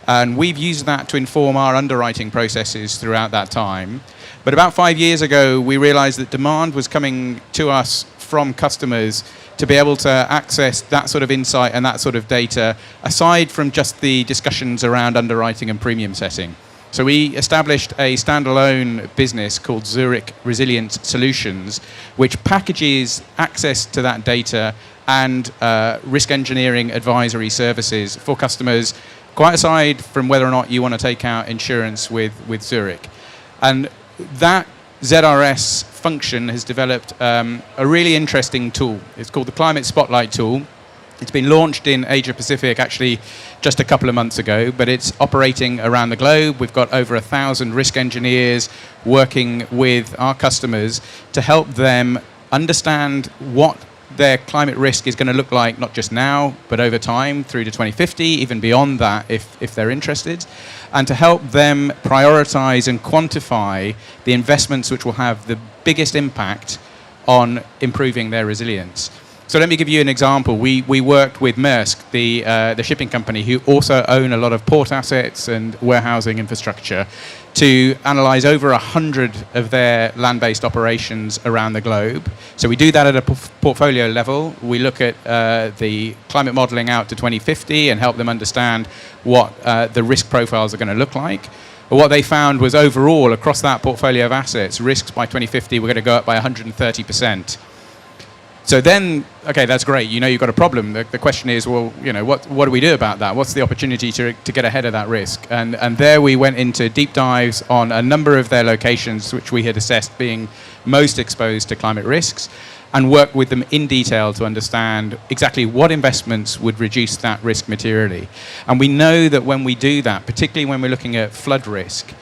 D: And we've used that to inform our underwriting processes throughout that time. But about 5 years ago, we realized that demand was coming to us from customers to be able to access that sort of insight and that sort of data, aside from just the discussions around underwriting and premium setting. So we established a standalone business called Zurich Resilience Solutions, which packages access to that data and risk engineering advisory services for customers, quite aside from whether or not you want to take out insurance with Zurich. And that ZRS function has developed a really interesting tool. It's called the Climate Spotlight tool. It's been launched in Asia Pacific actually just a couple of months ago, but it's operating around the globe. We've got over 1,000 risk engineers working with our customers to help them understand what their climate risk is going to look like, not just now, but over time through to 2050, even beyond that if they're interested, and to help them prioritize and quantify the investments which will have the biggest impact on improving their resilience. So let me give you an example. We worked with Maersk, the shipping company, who also own a lot of port assets and warehousing infrastructure, to analyze over 100 of their land-based operations around the globe. So we do that at a portfolio level. We look at the climate modeling out to 2050 and help them understand what the risk profiles are going to look like. But what they found was overall, across that portfolio of assets, risks by 2050 were going to go up by 130%. So then, okay, that's great. You've got a problem. The question is, well, what do we do about that? What's the opportunity to get ahead of that risk? And there we went into deep dives on a number of their locations, which we had assessed being most exposed to climate risks, and worked with them in detail to understand exactly what investments would reduce that risk materially. And we know that when we do that, particularly when we're looking at flood risk,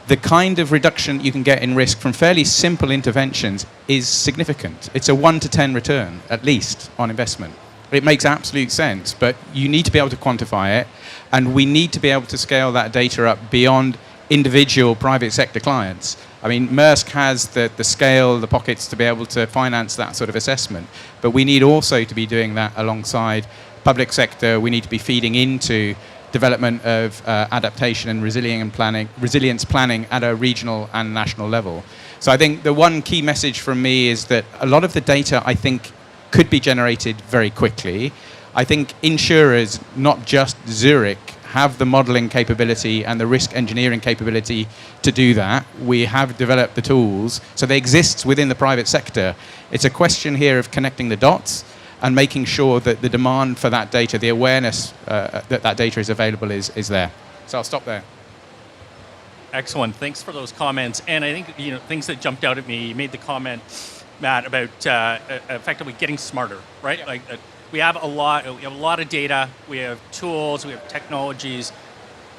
D: the kind of reduction you can get in risk from fairly simple interventions is significant. It's a 1 to 10 return, at least, on investment. It makes absolute sense, but you need to be able to quantify it, and we need to be able to scale that data up beyond individual private sector clients. I mean, Maersk has the scale, the pockets to be able to finance that sort of assessment, but we need also to be doing that alongside public sector, we need to be feeding into development of adaptation and resilience planning at a regional and national level. So I think the one key message from me is that a lot of the data, I think, could be generated very quickly. I think insurers, not just Zurich, have the modeling capability and the risk engineering capability to do that. We have developed the tools, so they exist within the private sector. It's a question here of connecting the dots and making sure that the demand for that data, the awareness that data is available is there. So I'll stop there.
A: Excellent. Thanks for those comments. And I think things that jumped out at me. You made the comment, Matt, about effectively getting smarter, right? Yeah. We have a lot of data. We have tools. We have technologies.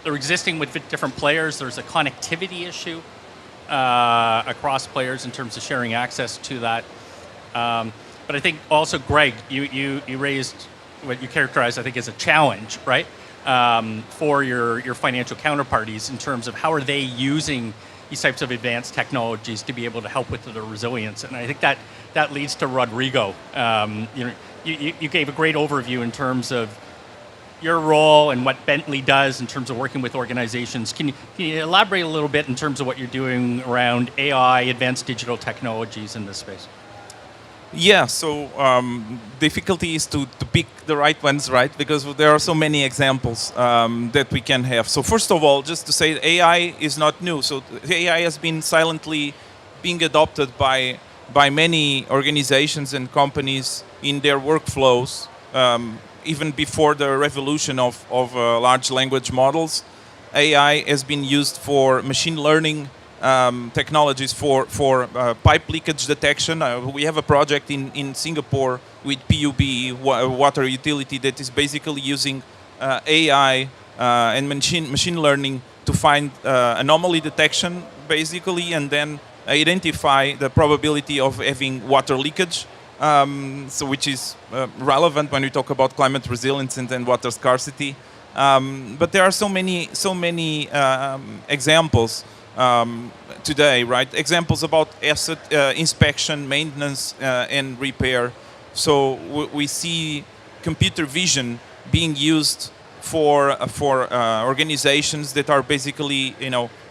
A: They're existing with different players. There's a connectivity issue across players in terms of sharing access to that. But I think also, Greg, you raised what you characterized, I think, as a challenge, right, for your financial counterparties in terms of how are they using these types of advanced technologies to be able to help with their resilience. And I think that leads to Rodrigo. You gave a great overview in terms of your role and what Bentley does in terms of working with organizations. Can you elaborate a little bit in terms of what you're doing around AI, advanced digital technologies in this space?
E: Yeah, so difficulty is to pick the right ones, right? Because there are so many examples that we can have. So first of all, just to say AI is not new. So AI has been silently being adopted by many organizations and companies in their workflows, even before the revolution of large language models. AI has been used for machine learning technologies for pipe leakage detection. We have a project in Singapore with PUB, water utility, that is basically using AI and machine learning to find anomaly detection, basically, and then identify the probability of having water leakage, so which is relevant when we talk about climate resilience and water scarcity. But there are so many examples today, right? Examples about asset inspection, maintenance, and repair. So we see computer vision being used for organizations that are basically,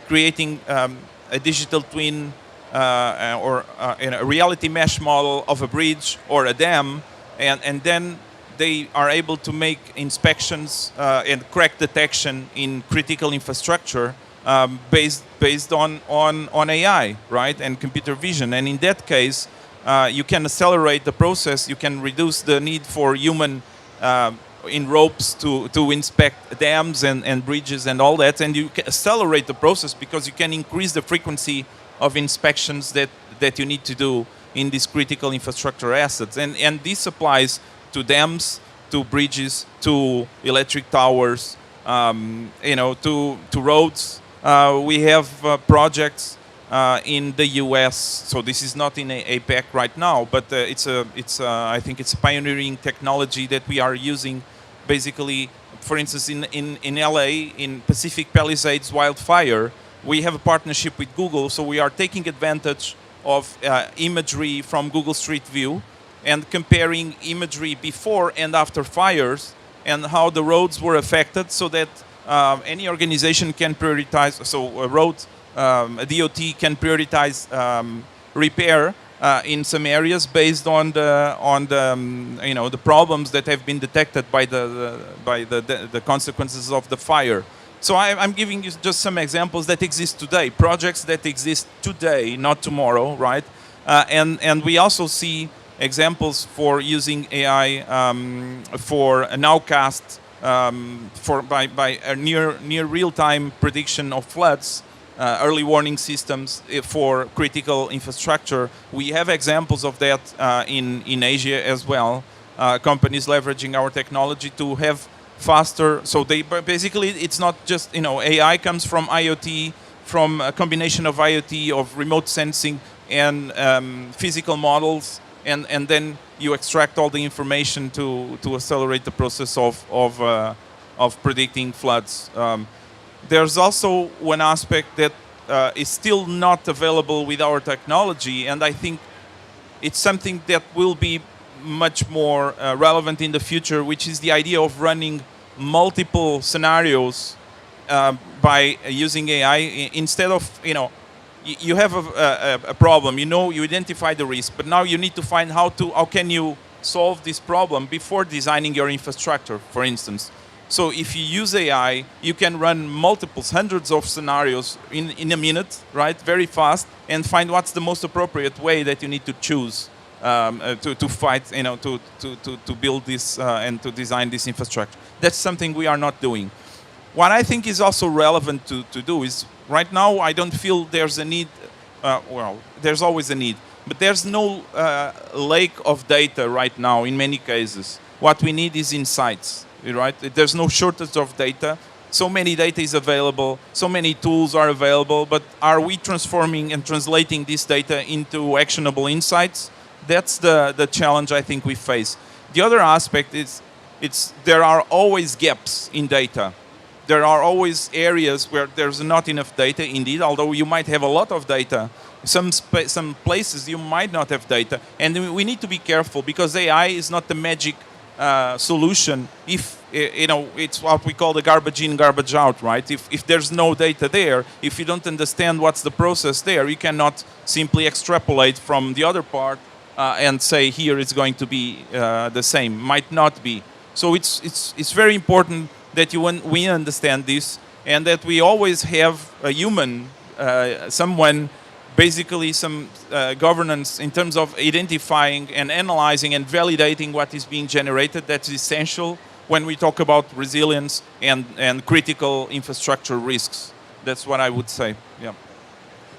E: creating a digital twin or a reality mesh model of a bridge or a dam, and then they are able to make inspections and crack detection in critical infrastructure based on AI, right, and computer vision. And in that case, you can accelerate the process. You can reduce the need for human in ropes to inspect dams and bridges and all that, and you can accelerate the process because you can increase the frequency of inspections that you need to do in these critical infrastructure assets. And this applies to dams, to bridges, to electric towers, to roads. We have projects in the US, so this is not in APAC right now, but I think it's a pioneering technology that we are using. Basically, for instance, in LA, in Pacific Palisades wildfire, we have a partnership with Google, so we are taking advantage of imagery from Google Street View and comparing imagery before and after fires and how the roads were affected, so that any organization can prioritize. So a DOT can prioritize repair in some areas based on the problems that have been detected by the consequences of the fire. So I'm giving you just some examples that exist today, projects that exist today, not tomorrow, right? And we also see examples for using AI for a nowcast by a near real-time prediction of floods, early warning systems for critical infrastructure. We have examples of that in Asia as well. Companies leveraging our technology to have faster. So they basically, it's not just, AI comes from IoT, from a combination of IoT, of remote sensing and physical models, and then you extract all the information to accelerate the process of predicting floods. There's also one aspect that is still not available with our technology, and I think it's something that will be much more relevant in the future, which is the idea of running multiple scenarios by using AI instead of, you have a problem, you identify the risk, but now you need to find how can you solve this problem before designing your infrastructure, for instance. So if you use AI, you can run hundreds of scenarios in a minute, right? Very fast, and find what's the most appropriate way that you need to choose to fight, to build this and to design this infrastructure. That's something we are not doing. What I think is also relevant to do is, right now, I don't feel there's a need, there's always a need, but there's no lake of data right now in many cases. What we need is insights, right? There's no shortage of data. So many data is available, so many tools are available, but are we transforming and translating this data into actionable insights? That's the challenge I think we face. The other aspect is there are always gaps in data. There are always areas where there's not enough data, indeed, although you might have a lot of data. Some places you might not have data. And we need to be careful because AI is not the magic solution if, it's what we call the garbage in, garbage out, right? If there's no data there, if you don't understand what's the process there, you cannot simply extrapolate from the other part and say here it's going to be the same. Might not be. So it's very important that we understand this and that we always have a human, someone, basically some governance in terms of identifying and analyzing and validating what is being generated. That's essential when we talk about resilience and critical infrastructure risks. That's what I would say. Yeah.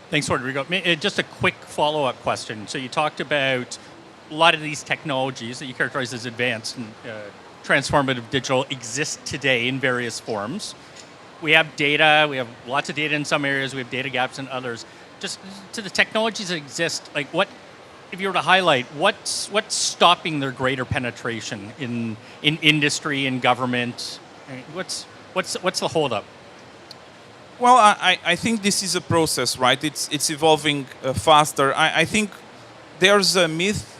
A: Thanks, Rodrigo. Just a quick follow-up question. So you talked about a lot of these technologies that you characterize as advanced and transformative digital exist today in various forms. We have data, we have lots of data in some areas, we have data gaps in others. Just to the technologies that exist, like what, if you were to highlight, what's stopping their greater penetration in industry and government? What's the holdup?
E: Well, I think this is a process, right? It's evolving faster. I think there's a myth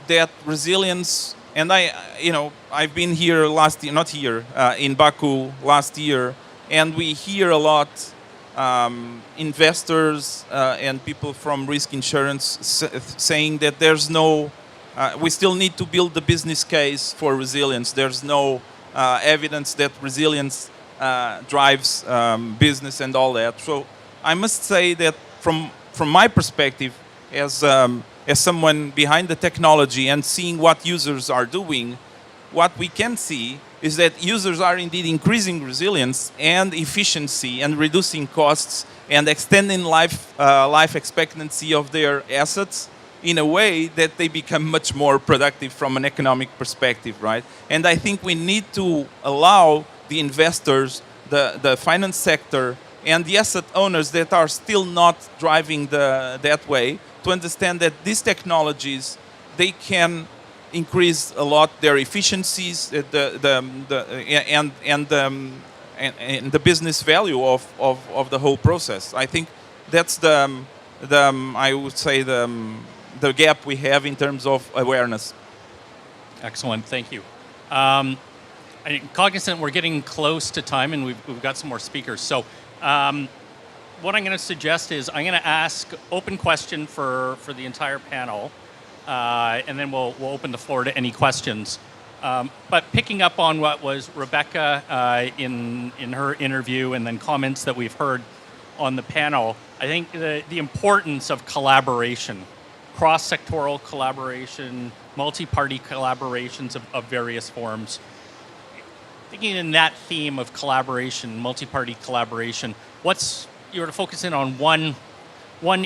E: that resilience, and I've been here last year, not here, in Baku last year, and we hear a lot investors and people from risk insurance saying that there's no, we still need to build the business case for resilience. There's no evidence that resilience drives business and all that. So I must say that from my perspective, as someone behind the technology and seeing what users are doing, what we can see is that users are indeed increasing resilience and efficiency and reducing costs and extending life expectancy of their assets in a way that they become much more productive from an economic perspective, right? And I think we need to allow the investors, the finance sector, and the asset owners that are still not driving that way to understand that these technologies, they can increase a lot their efficiencies, and the business value of the whole process. I think that's I would say the gap we have in terms of awareness.
A: Excellent, thank you. I'm cognizant we're getting close to time and we've got some more speakers. So what I'm going to suggest is I'm going to ask open question for the entire panel. And then we'll open the floor to any questions. But picking up on what was Rebecca in her interview and then comments that we've heard on the panel, I think the importance of collaboration, cross-sectoral collaboration, multi-party collaborations of various forms. Thinking in that theme of collaboration, multi-party collaboration, you were to focus in on one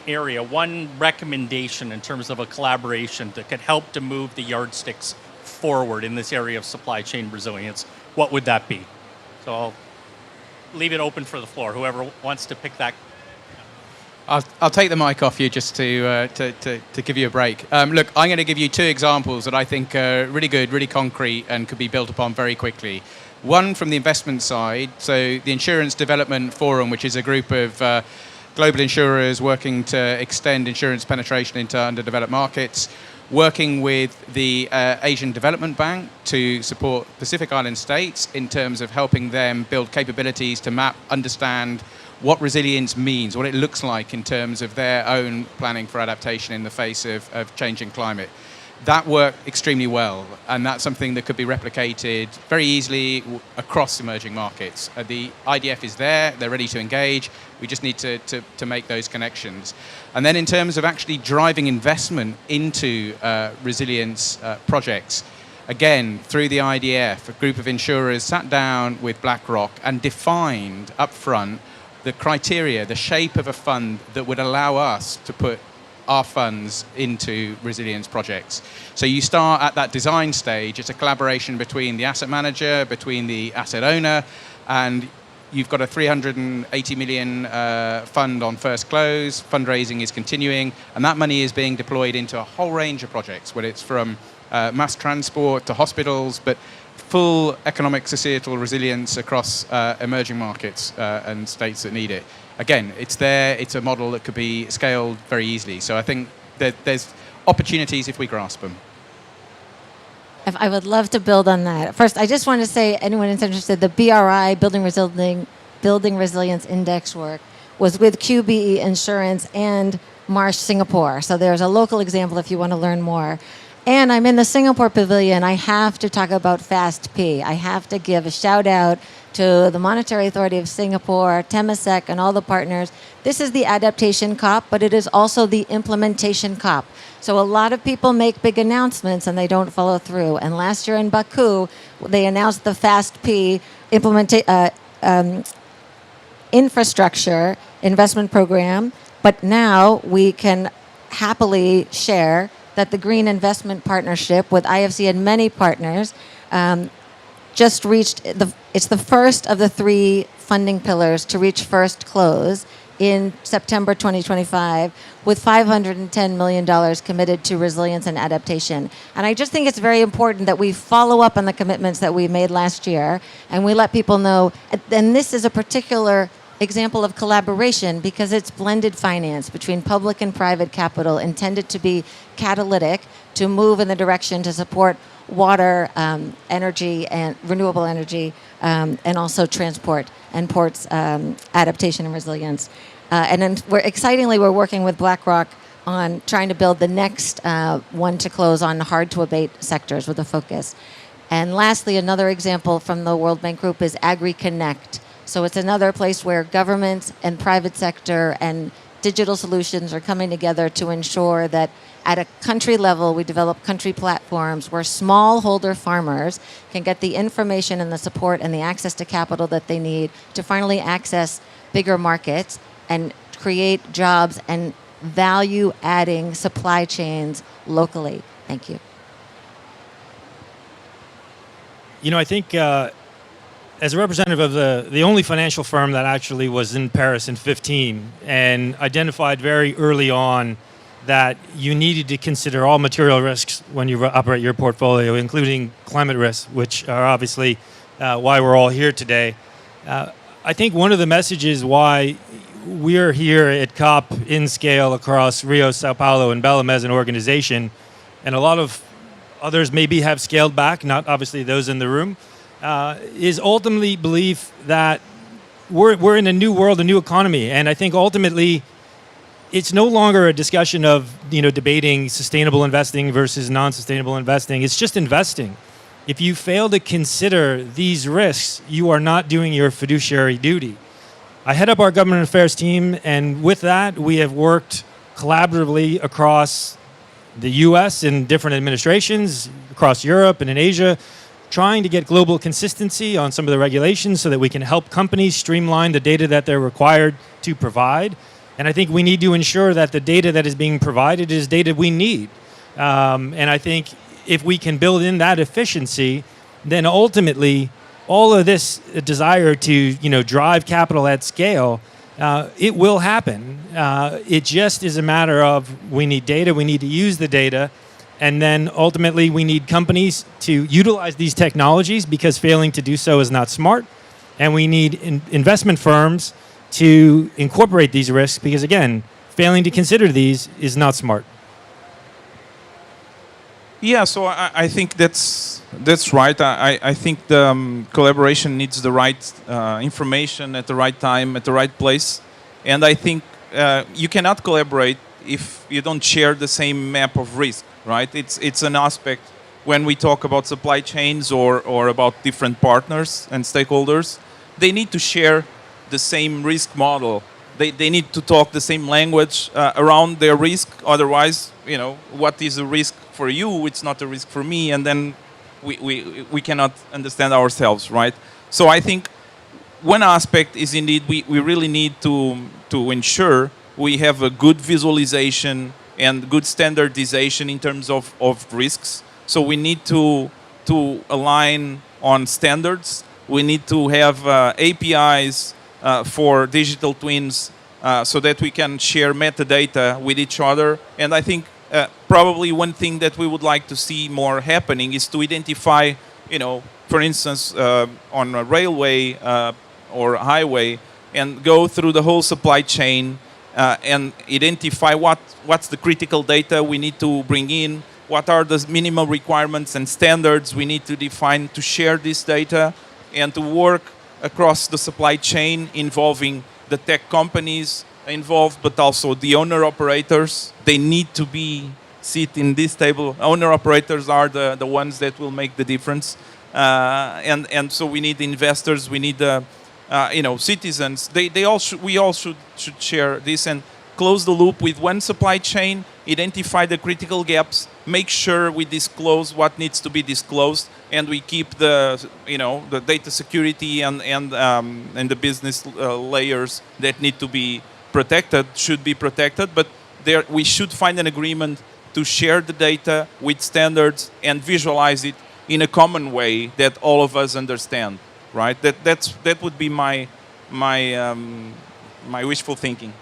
A: area, one recommendation in terms of a collaboration that could help to move the yardsticks forward in this area of supply chain resilience, what would that be? So I'll leave it open for the floor. Whoever wants to pick that.
D: I'll take the mic off you just to give you a break. Look, I'm going to give you two examples that I think are really good, really concrete, and could be built upon very quickly. One from the investment side, so the Insurance Development Forum, which is a group of global insurers working to extend insurance penetration into underdeveloped markets. working with the Asian Development Bank to support Pacific Island states in terms of helping them build capabilities to map, understand what resilience means, what it looks like in terms of their own planning for adaptation in the face of changing climate. That worked extremely well, and that's something that could be replicated very easily across emerging markets. The IDF is there, they're ready to engage, we just need to make those connections. And then in terms of actually driving investment into resilience projects, again, through the IDF, a group of insurers sat down with Bachrach and defined upfront the criteria, the shape of a fund that would allow us to put our funds into resilience projects. So you start at that design stage. It's a collaboration between the asset manager, between the asset owner, and you've got a 380 million fund on first close. Fundraising is continuing, and that money is being deployed into a whole range of projects, whether it's from mass transport to hospitals, but full economic societal resilience across emerging markets and states that need it. Again, it's there, it's a model that could be scaled very easily. So I think that there's opportunities if we grasp them.
G: I would love to build on that. First, I just want to say, anyone who's interested, the BRI, Building Resilience Index work, was with QBE Insurance and Marsh Singapore. So there's a local example if you want to learn more. And I'm in the Singapore Pavilion. I have to talk about FAST-P. I have to give a shout out to the Monetary Authority of Singapore, Temasek, and all the partners. This is the adaptation COP, but it is also the implementation COP. So a lot of people make big announcements and they don't follow through. And last year in Baku, they announced the FAST-P infrastructure investment program. But now we can happily share that the Green Investment Partnership with IFC and many partners just reached, it's the first of the 3 funding pillars to reach first close in September 2025 with $510 million committed to resilience and adaptation. And I just think it's very important that we follow up on the commitments that we made last year and we let people know, and this is a particular example of collaboration because it's blended finance between public and private capital intended to be catalytic to move in the direction to support water, energy, and renewable energy, and also transport and ports adaptation and resilience. And then excitingly, we're working with Bachrach on trying to build the next one to close on hard-to-abate sectors with a focus. And lastly, another example from the World Bank Group is AgriConnect. So it's another place where governments and private sector and digital solutions are coming together to ensure that at a country level, we develop country platforms where smallholder farmers can get the information and the support and the access to capital that they need to finally access bigger markets and create jobs and value-adding supply chains locally. Thank you.
F: You know, I think as a representative of the only financial firm that actually was in Paris in 2015 and identified very early on that you needed to consider all material risks when you operate your portfolio, including climate risks, which are obviously why we're all here today. I think one of the messages why we're here at COP in scale across Rio, Sao Paulo, and Belém as an organization, and a lot of others maybe have scaled back, not obviously those in the room, is ultimately belief that we're in a new world, a new economy. And I think ultimately it's no longer a discussion of, debating sustainable investing versus non-sustainable investing. It's just investing. If you fail to consider these risks, you are not doing your fiduciary duty. I head up our government affairs team, and with that, we have worked collaboratively across the US and different administrations, across Europe and in Asia, trying to get global consistency on some of the regulations so that we can help companies streamline the data that they're required to provide. And I think we need to ensure that the data that is being provided is data we need. And I think if we can build in that efficiency, then ultimately all of this desire to drive capital at scale, it will happen. It just is a matter of we need data, we need to use the data, and then ultimately we need companies to utilize these technologies because failing to do so is not smart. And we need investment firms to incorporate these risks because, again, failing to consider these is not smart.
E: Yeah, so I think that's right. I think the collaboration needs the right information at the right time, at the right place. And I think you cannot collaborate if you don't share the same map of risk, right? It's an aspect when we talk about supply chains or about different partners and stakeholders. They need to share the same risk model. They need to talk the same language around their risk. Otherwise, what is a risk for you, it's not a risk for me, and then we cannot understand ourselves, right? So I think one aspect is indeed we really need to ensure we have a good visualization and good standardization in terms of risks. So we need to align on standards. We need to have APIs for digital twins so that we can share metadata with each other. And I think probably one thing that we would like to see more happening is to identify, for instance, on a railway or highway, and go through the whole supply chain and identify what's the critical data we need to bring in, what are the minimal requirements and standards we need to define to share this data, and to work across the supply chain involving the tech companies involved, but also the owner-operators. They need to sit in this table. Owner-operators are the ones that will make the difference. And so we need investors, we need citizens. We all should share this and close the loop with one supply chain, identify the critical gaps, make sure we disclose what needs to be disclosed, and we keep the data security and the business layers that need to be protected should be protected. But we should find an agreement to share the data with standards and visualize it in a common way that all of us understand. Right? That would be my wishful thinking.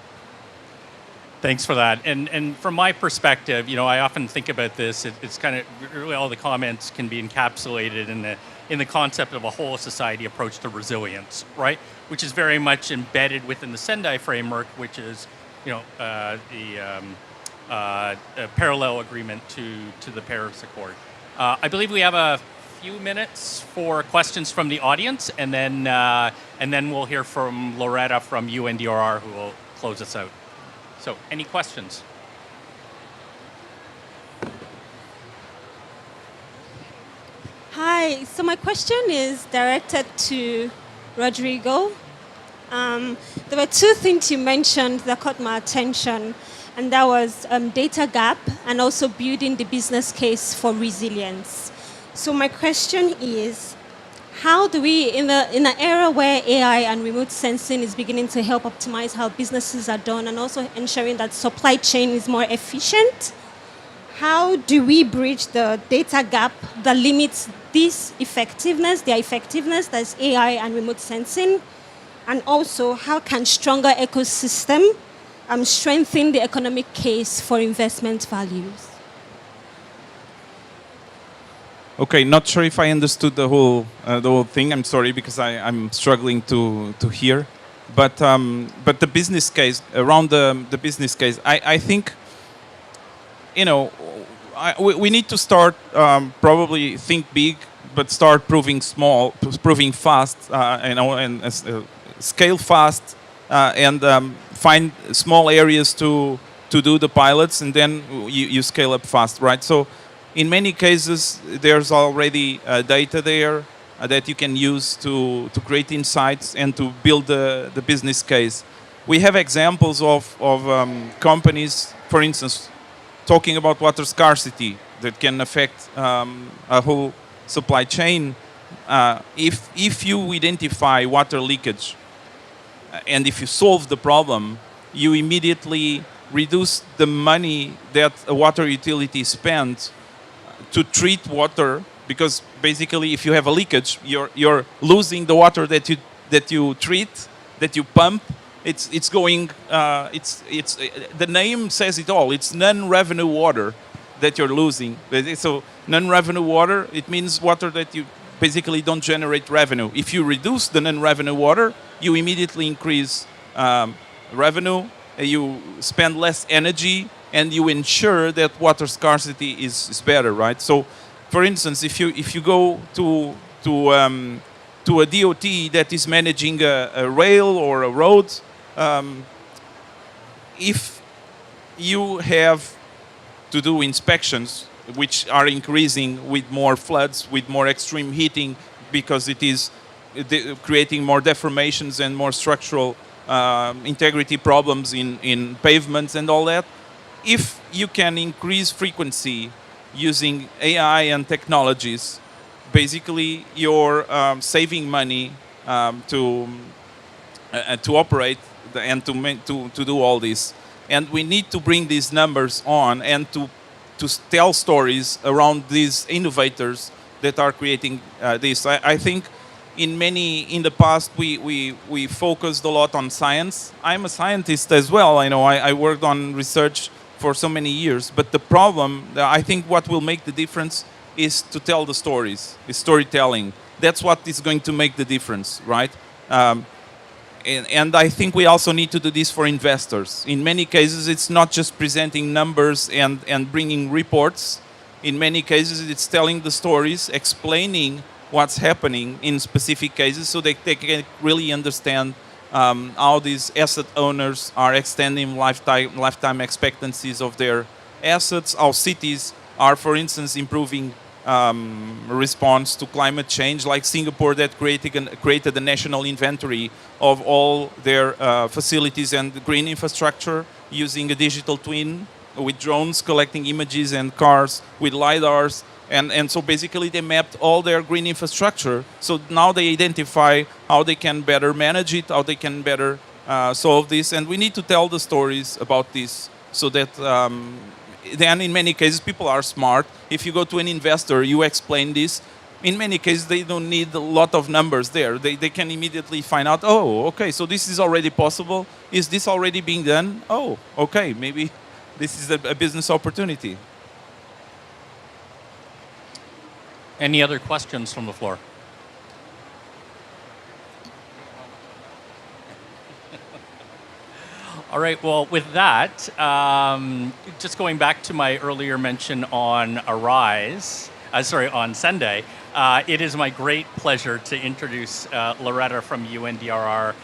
A: Thanks for that. And from my perspective, I often think about this. It's kind of really all the comments can be encapsulated in the concept of a whole society approach to resilience, right? Which is very much embedded within the Sendai framework, which is a parallel agreement to the Paris Accord. I believe we have a few minutes for questions from the audience, and then we'll hear from Loretta from UNDRR, who will close us out. So, any questions?
H: Hi. So my question is directed to Rodrigo. There were two things you mentioned that caught my attention, and that was data gap and also building the business case for resilience. So my question is, how do we, in an era where AI and remote sensing is beginning to help optimize how businesses are done and also ensuring that supply chain is more efficient, how do we bridge the data gap that limits their effectiveness that's AI and remote sensing? And also, how can stronger ecosystem strengthen the economic case for investment values?
E: Okay, not sure if I understood the whole thing. I'm sorry because I'm struggling to hear. But the business case around the business case, I think we need to start probably think big, but start proving small, proving fast, and scale fast, and find small areas to do the pilots, and then you scale up fast, right? So in many cases, there's already data there that you can use to create insights and to build the business case. We have examples of companies, for instance, talking about water scarcity that can affect a whole supply chain. If you identify water leakage and if you solve the problem, you immediately reduce the money that a water utility spends to treat water, because basically if you have a leakage, you're losing the water that you treat, that you pump. It's going. It's the name says it all. It's non-revenue water that you're losing. So non-revenue water, it means water that you basically don't generate revenue. If you reduce the non-revenue water, you immediately increase revenue. You spend less energy, and you ensure that water scarcity is better, right? So, for instance, if you go to a DOT that is managing a rail or a road, if you have to do inspections, which are increasing with more floods, with more extreme heating, because it is creating more deformations and more structural integrity problems in pavements and all that. If you can increase frequency using AI and technologies, basically you're saving money to operate and to do all this. And we need to bring these numbers on and to tell stories around these innovators that are creating this. I think in the past we focused a lot on science. I'm a scientist as well. I know I worked on research for so many years, but the problem, I think what will make the difference is to tell the stories, is storytelling. That's what is going to make the difference, right? And I think we also need to do this for investors. In many cases, it's not just presenting numbers and bringing reports. In many cases, it's telling the stories, explaining what's happening in specific cases so they can really understand how these asset owners are extending lifetime expectancies of their assets, how cities are, for instance, improving response to climate change, like Singapore that created a national inventory of all their facilities and green infrastructure using a digital twin with drones collecting images and cars with LiDARs. And so basically they mapped all their green infrastructure. So now they identify how they can better manage it, how they can better solve this. And we need to tell the stories about this so that then in many cases people are smart. If you go to an investor, you explain this. In many cases, they don't need a lot of numbers there. They can immediately find out, oh, okay, so this is already possible. Is this already being done? Oh, okay, maybe this is a business opportunity.
A: Any other questions from the floor? All right, well, with that, just going back to my earlier mention on on Sunday, it is my great pleasure to introduce Loretta from UNDRR.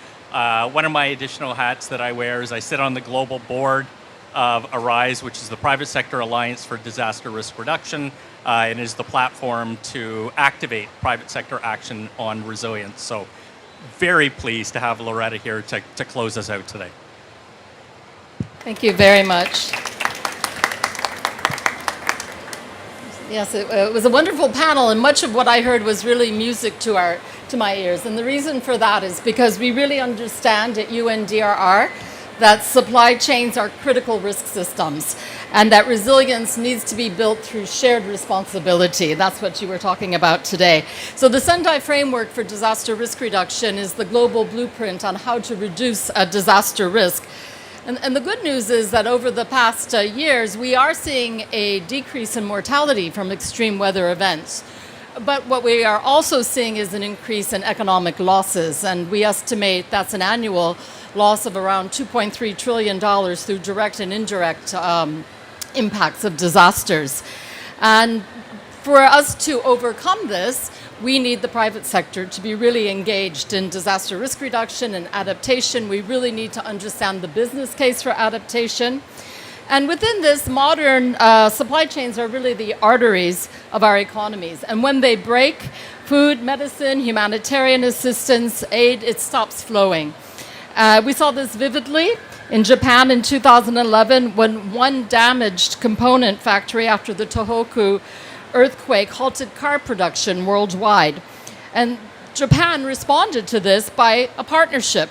A: One of my additional hats that I wear is I sit on the global board of ARISE, which is the Private Sector Alliance for Disaster Risk Reduction, and is the platform to activate private sector action on resilience. So very pleased to have Loretta here to close us out today.
C: Thank you very much. Yes, it was a wonderful panel, and much of what I heard was really music to my ears. And the reason for that is because we really understand at UNDRR that supply chains are critical risk systems, and that resilience needs to be built through shared responsibility. That's what you were talking about today. So the Sendai Framework for Disaster Risk Reduction is the global blueprint on how to reduce a disaster risk. And the good news is that over the past years, we are seeing a decrease in mortality from extreme weather events. But what we are also seeing is an increase in economic losses, and we estimate that's an annual loss of around $2.3 trillion through direct and indirect impacts of disasters. And for us to overcome this, we need the private sector to be really engaged in disaster risk reduction and adaptation. We really need to understand the business case for adaptation. And within this, modern supply chains are really the arteries of our economies. And when they break, food, medicine, humanitarian assistance, aid, it stops flowing. We saw this vividly in Japan in 2011 when one damaged component factory after the Tohoku earthquake halted car production worldwide. And Japan responded to this by a partnership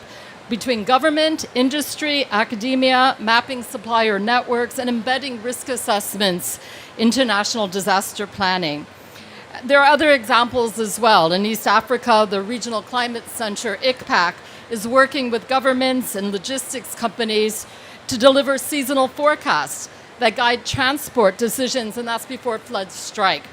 C: between government, industry, academia, mapping supplier networks, and embedding risk assessments into national disaster planning. There are other examples as well. In East Africa, the Regional Climate Center, ICPAC, is working with governments and logistics companies to deliver seasonal forecasts that guide transport decisions, and that's before floods strike.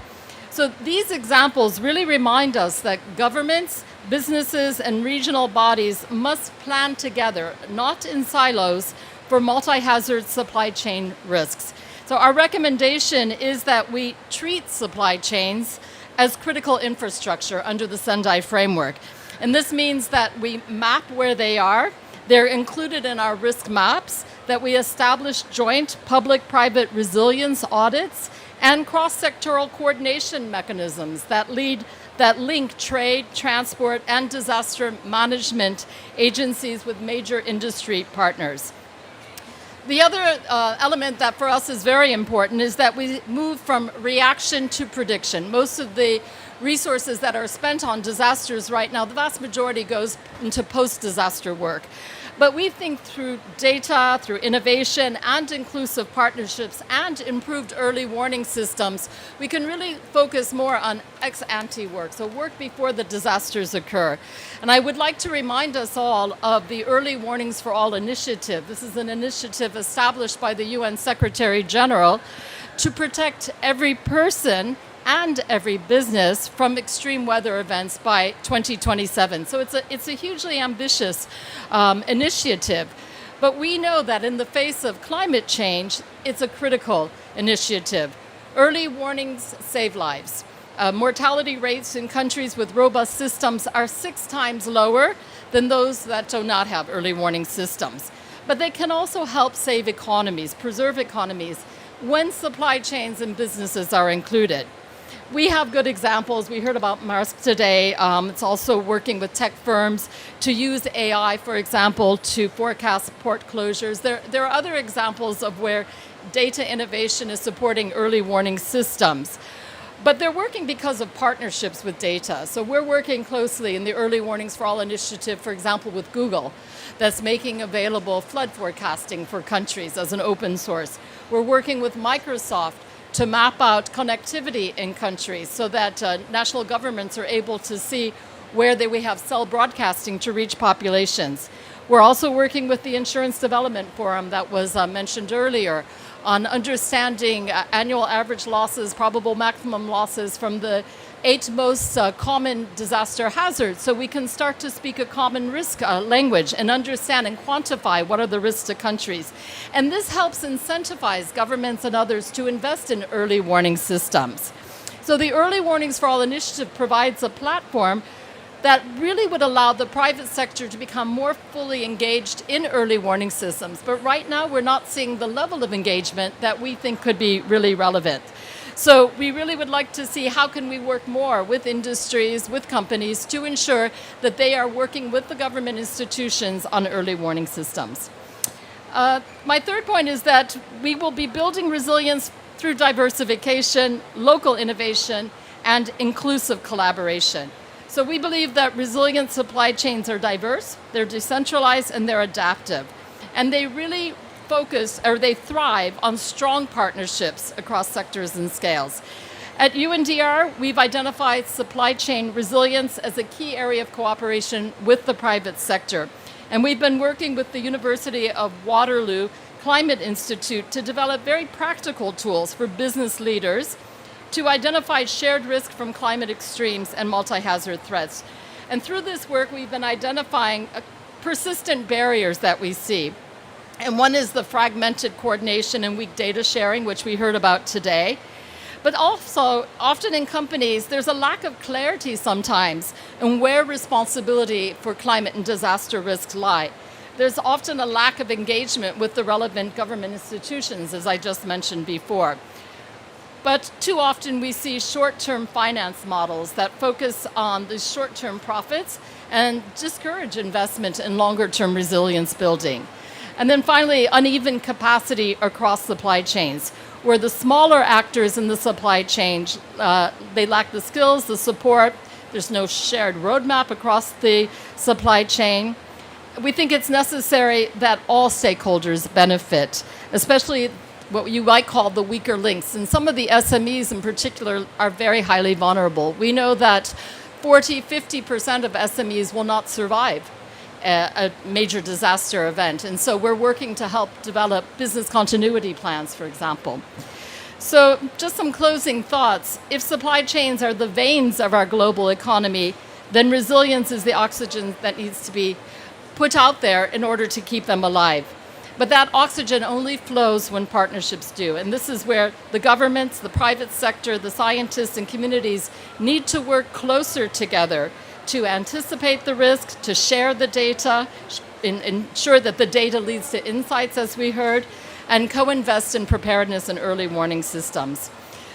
C: So these examples really remind us that governments, businesses, and regional bodies must plan together, not in silos, for multi-hazard supply chain risks. So our recommendation is that we treat supply chains as critical infrastructure under the Sendai framework. And this means that we map where they are. They're included in our risk maps, that we establish joint public-private resilience audits and cross-sectoral coordination mechanisms that link trade, transport, and disaster management agencies with major industry partners. The other element that for us is very important is that we move from reaction to prediction. Most of the resources that are spent on disasters right now, the vast majority goes into post-disaster work. But we think through data, through innovation and inclusive partnerships and improved early warning systems, we can really focus more on ex-ante work, so work before the disasters occur. And I would like to remind us all of the Early Warnings for All initiative. This is an initiative established by the UN Secretary General to protect every person and every business from extreme weather events by 2027. So it's a hugely ambitious initiative. But we know that in the face of climate change, it's a critical initiative. Early warnings save lives. Mortality rates in countries with robust systems are 6 times lower than those that do not have early warning systems. But they can also help save economies, preserve economies, when supply chains and businesses are included. We have good examples. We heard about Maersk today. It's also working with tech firms to use AI, for example, to forecast port closures. There are other examples of where data innovation is supporting early warning systems. But they're working because of partnerships with data. So we're working closely in the Early Warnings for All initiative, for example, with Google, that's making available flood forecasting for countries as an open source. We're working with Microsoft to map out connectivity in countries so that national governments are able to see where we have cell broadcasting to reach populations. We're also working with the Insurance Development Forum that was mentioned earlier on understanding annual average losses, probable maximum losses from the 8 most common disaster hazards, so we can start to speak a common risk language and understand and quantify what are the risks to countries. And this helps incentivize governments and others to invest in early warning systems. So the Early Warnings for All initiative provides a platform that really would allow the private sector to become more fully engaged in early warning systems. But right now, we're not seeing the level of engagement that we think could be really relevant. So we really would like to see how can we work more with industries, with companies, to ensure that they are working with the government institutions on early warning systems. My third point is that we will be building resilience through diversification, local innovation, and inclusive collaboration. So we believe that resilient supply chains are diverse, they're decentralized, and they're adaptive. And they really they thrive on strong partnerships across sectors and scales. At UNDR, we've identified supply chain resilience as a key area of cooperation with the private sector. And we've been working with the University of Waterloo Climate Institute to develop very practical tools for business leaders to identify shared risk from climate extremes and multi-hazard threats. And through this work, we've been identifying persistent barriers that we see. And one is the fragmented coordination and weak data sharing, which we heard about today. But also, often in companies, there's a lack of clarity sometimes in where responsibility for climate and disaster risks lie. There's often a lack of engagement with the relevant government institutions, as I just mentioned before. But too often we see short-term finance models that focus on the short-term profits and discourage investment in longer-term resilience building. And then finally, uneven capacity across supply chains, where the smaller actors in the supply chain, they lack the skills, the support, there's no shared roadmap across the supply chain. We think it's necessary that all stakeholders benefit, especially what you might call the weaker links. And some of the SMEs in particular are very highly vulnerable. We know that 40-50% of SMEs will not survive a major disaster event. And so we're working to help develop business continuity plans, for example. So just some closing thoughts. If supply chains are the veins of our global economy, then resilience is the oxygen that needs to be put out there in order to keep them alive. But that oxygen only flows when partnerships do. And this is where the governments, the private sector, the scientists, and communities need to work closer together to anticipate the risk, to share the data, ensure that the data leads to insights, as we heard, and co-invest in preparedness and early warning systems.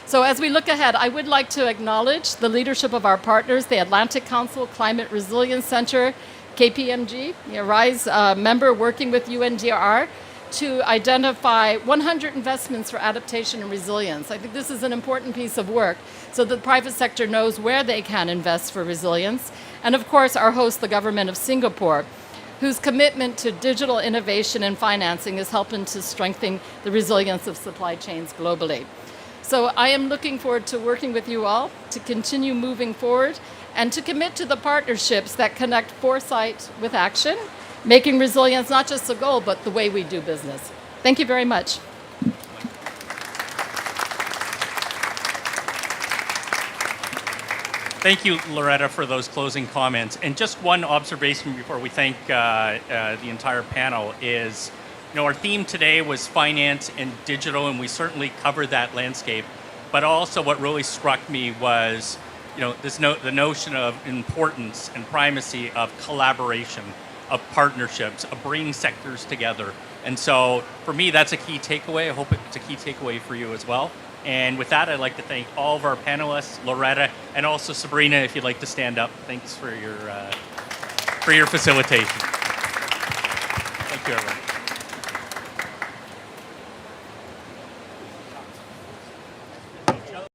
C: So as we look ahead, I would like to acknowledge the leadership of our partners, the Atlantic Council Climate Resilience Center, KPMG, a RISE member working with UNDR to identify 100 investments for adaptation and resilience. I think this is an important piece of work so that the private sector knows where they can invest for resilience. And of course, our host, the government of Singapore, whose commitment to digital innovation and financing is helping to strengthen the resilience of supply chains globally. So I am looking forward to working with you all to continue moving forward and to commit to the partnerships that connect foresight with action, making resilience not just a goal, but the way we do business. Thank you very much.
A: Thank you, Loretta, for those closing comments. And just one observation before we thank the entire panel is, our theme today was finance and digital, and we certainly covered that landscape. But also what really struck me was, the notion of importance and primacy of collaboration, of partnerships, of bringing sectors together. And so for me, that's a key takeaway. I hope it's a key takeaway for you as well. And with that, I'd like to thank all of our panelists, Loretta, and also Sabrina, if you'd like to stand up. Thanks for your facilitation. Thank you, everyone.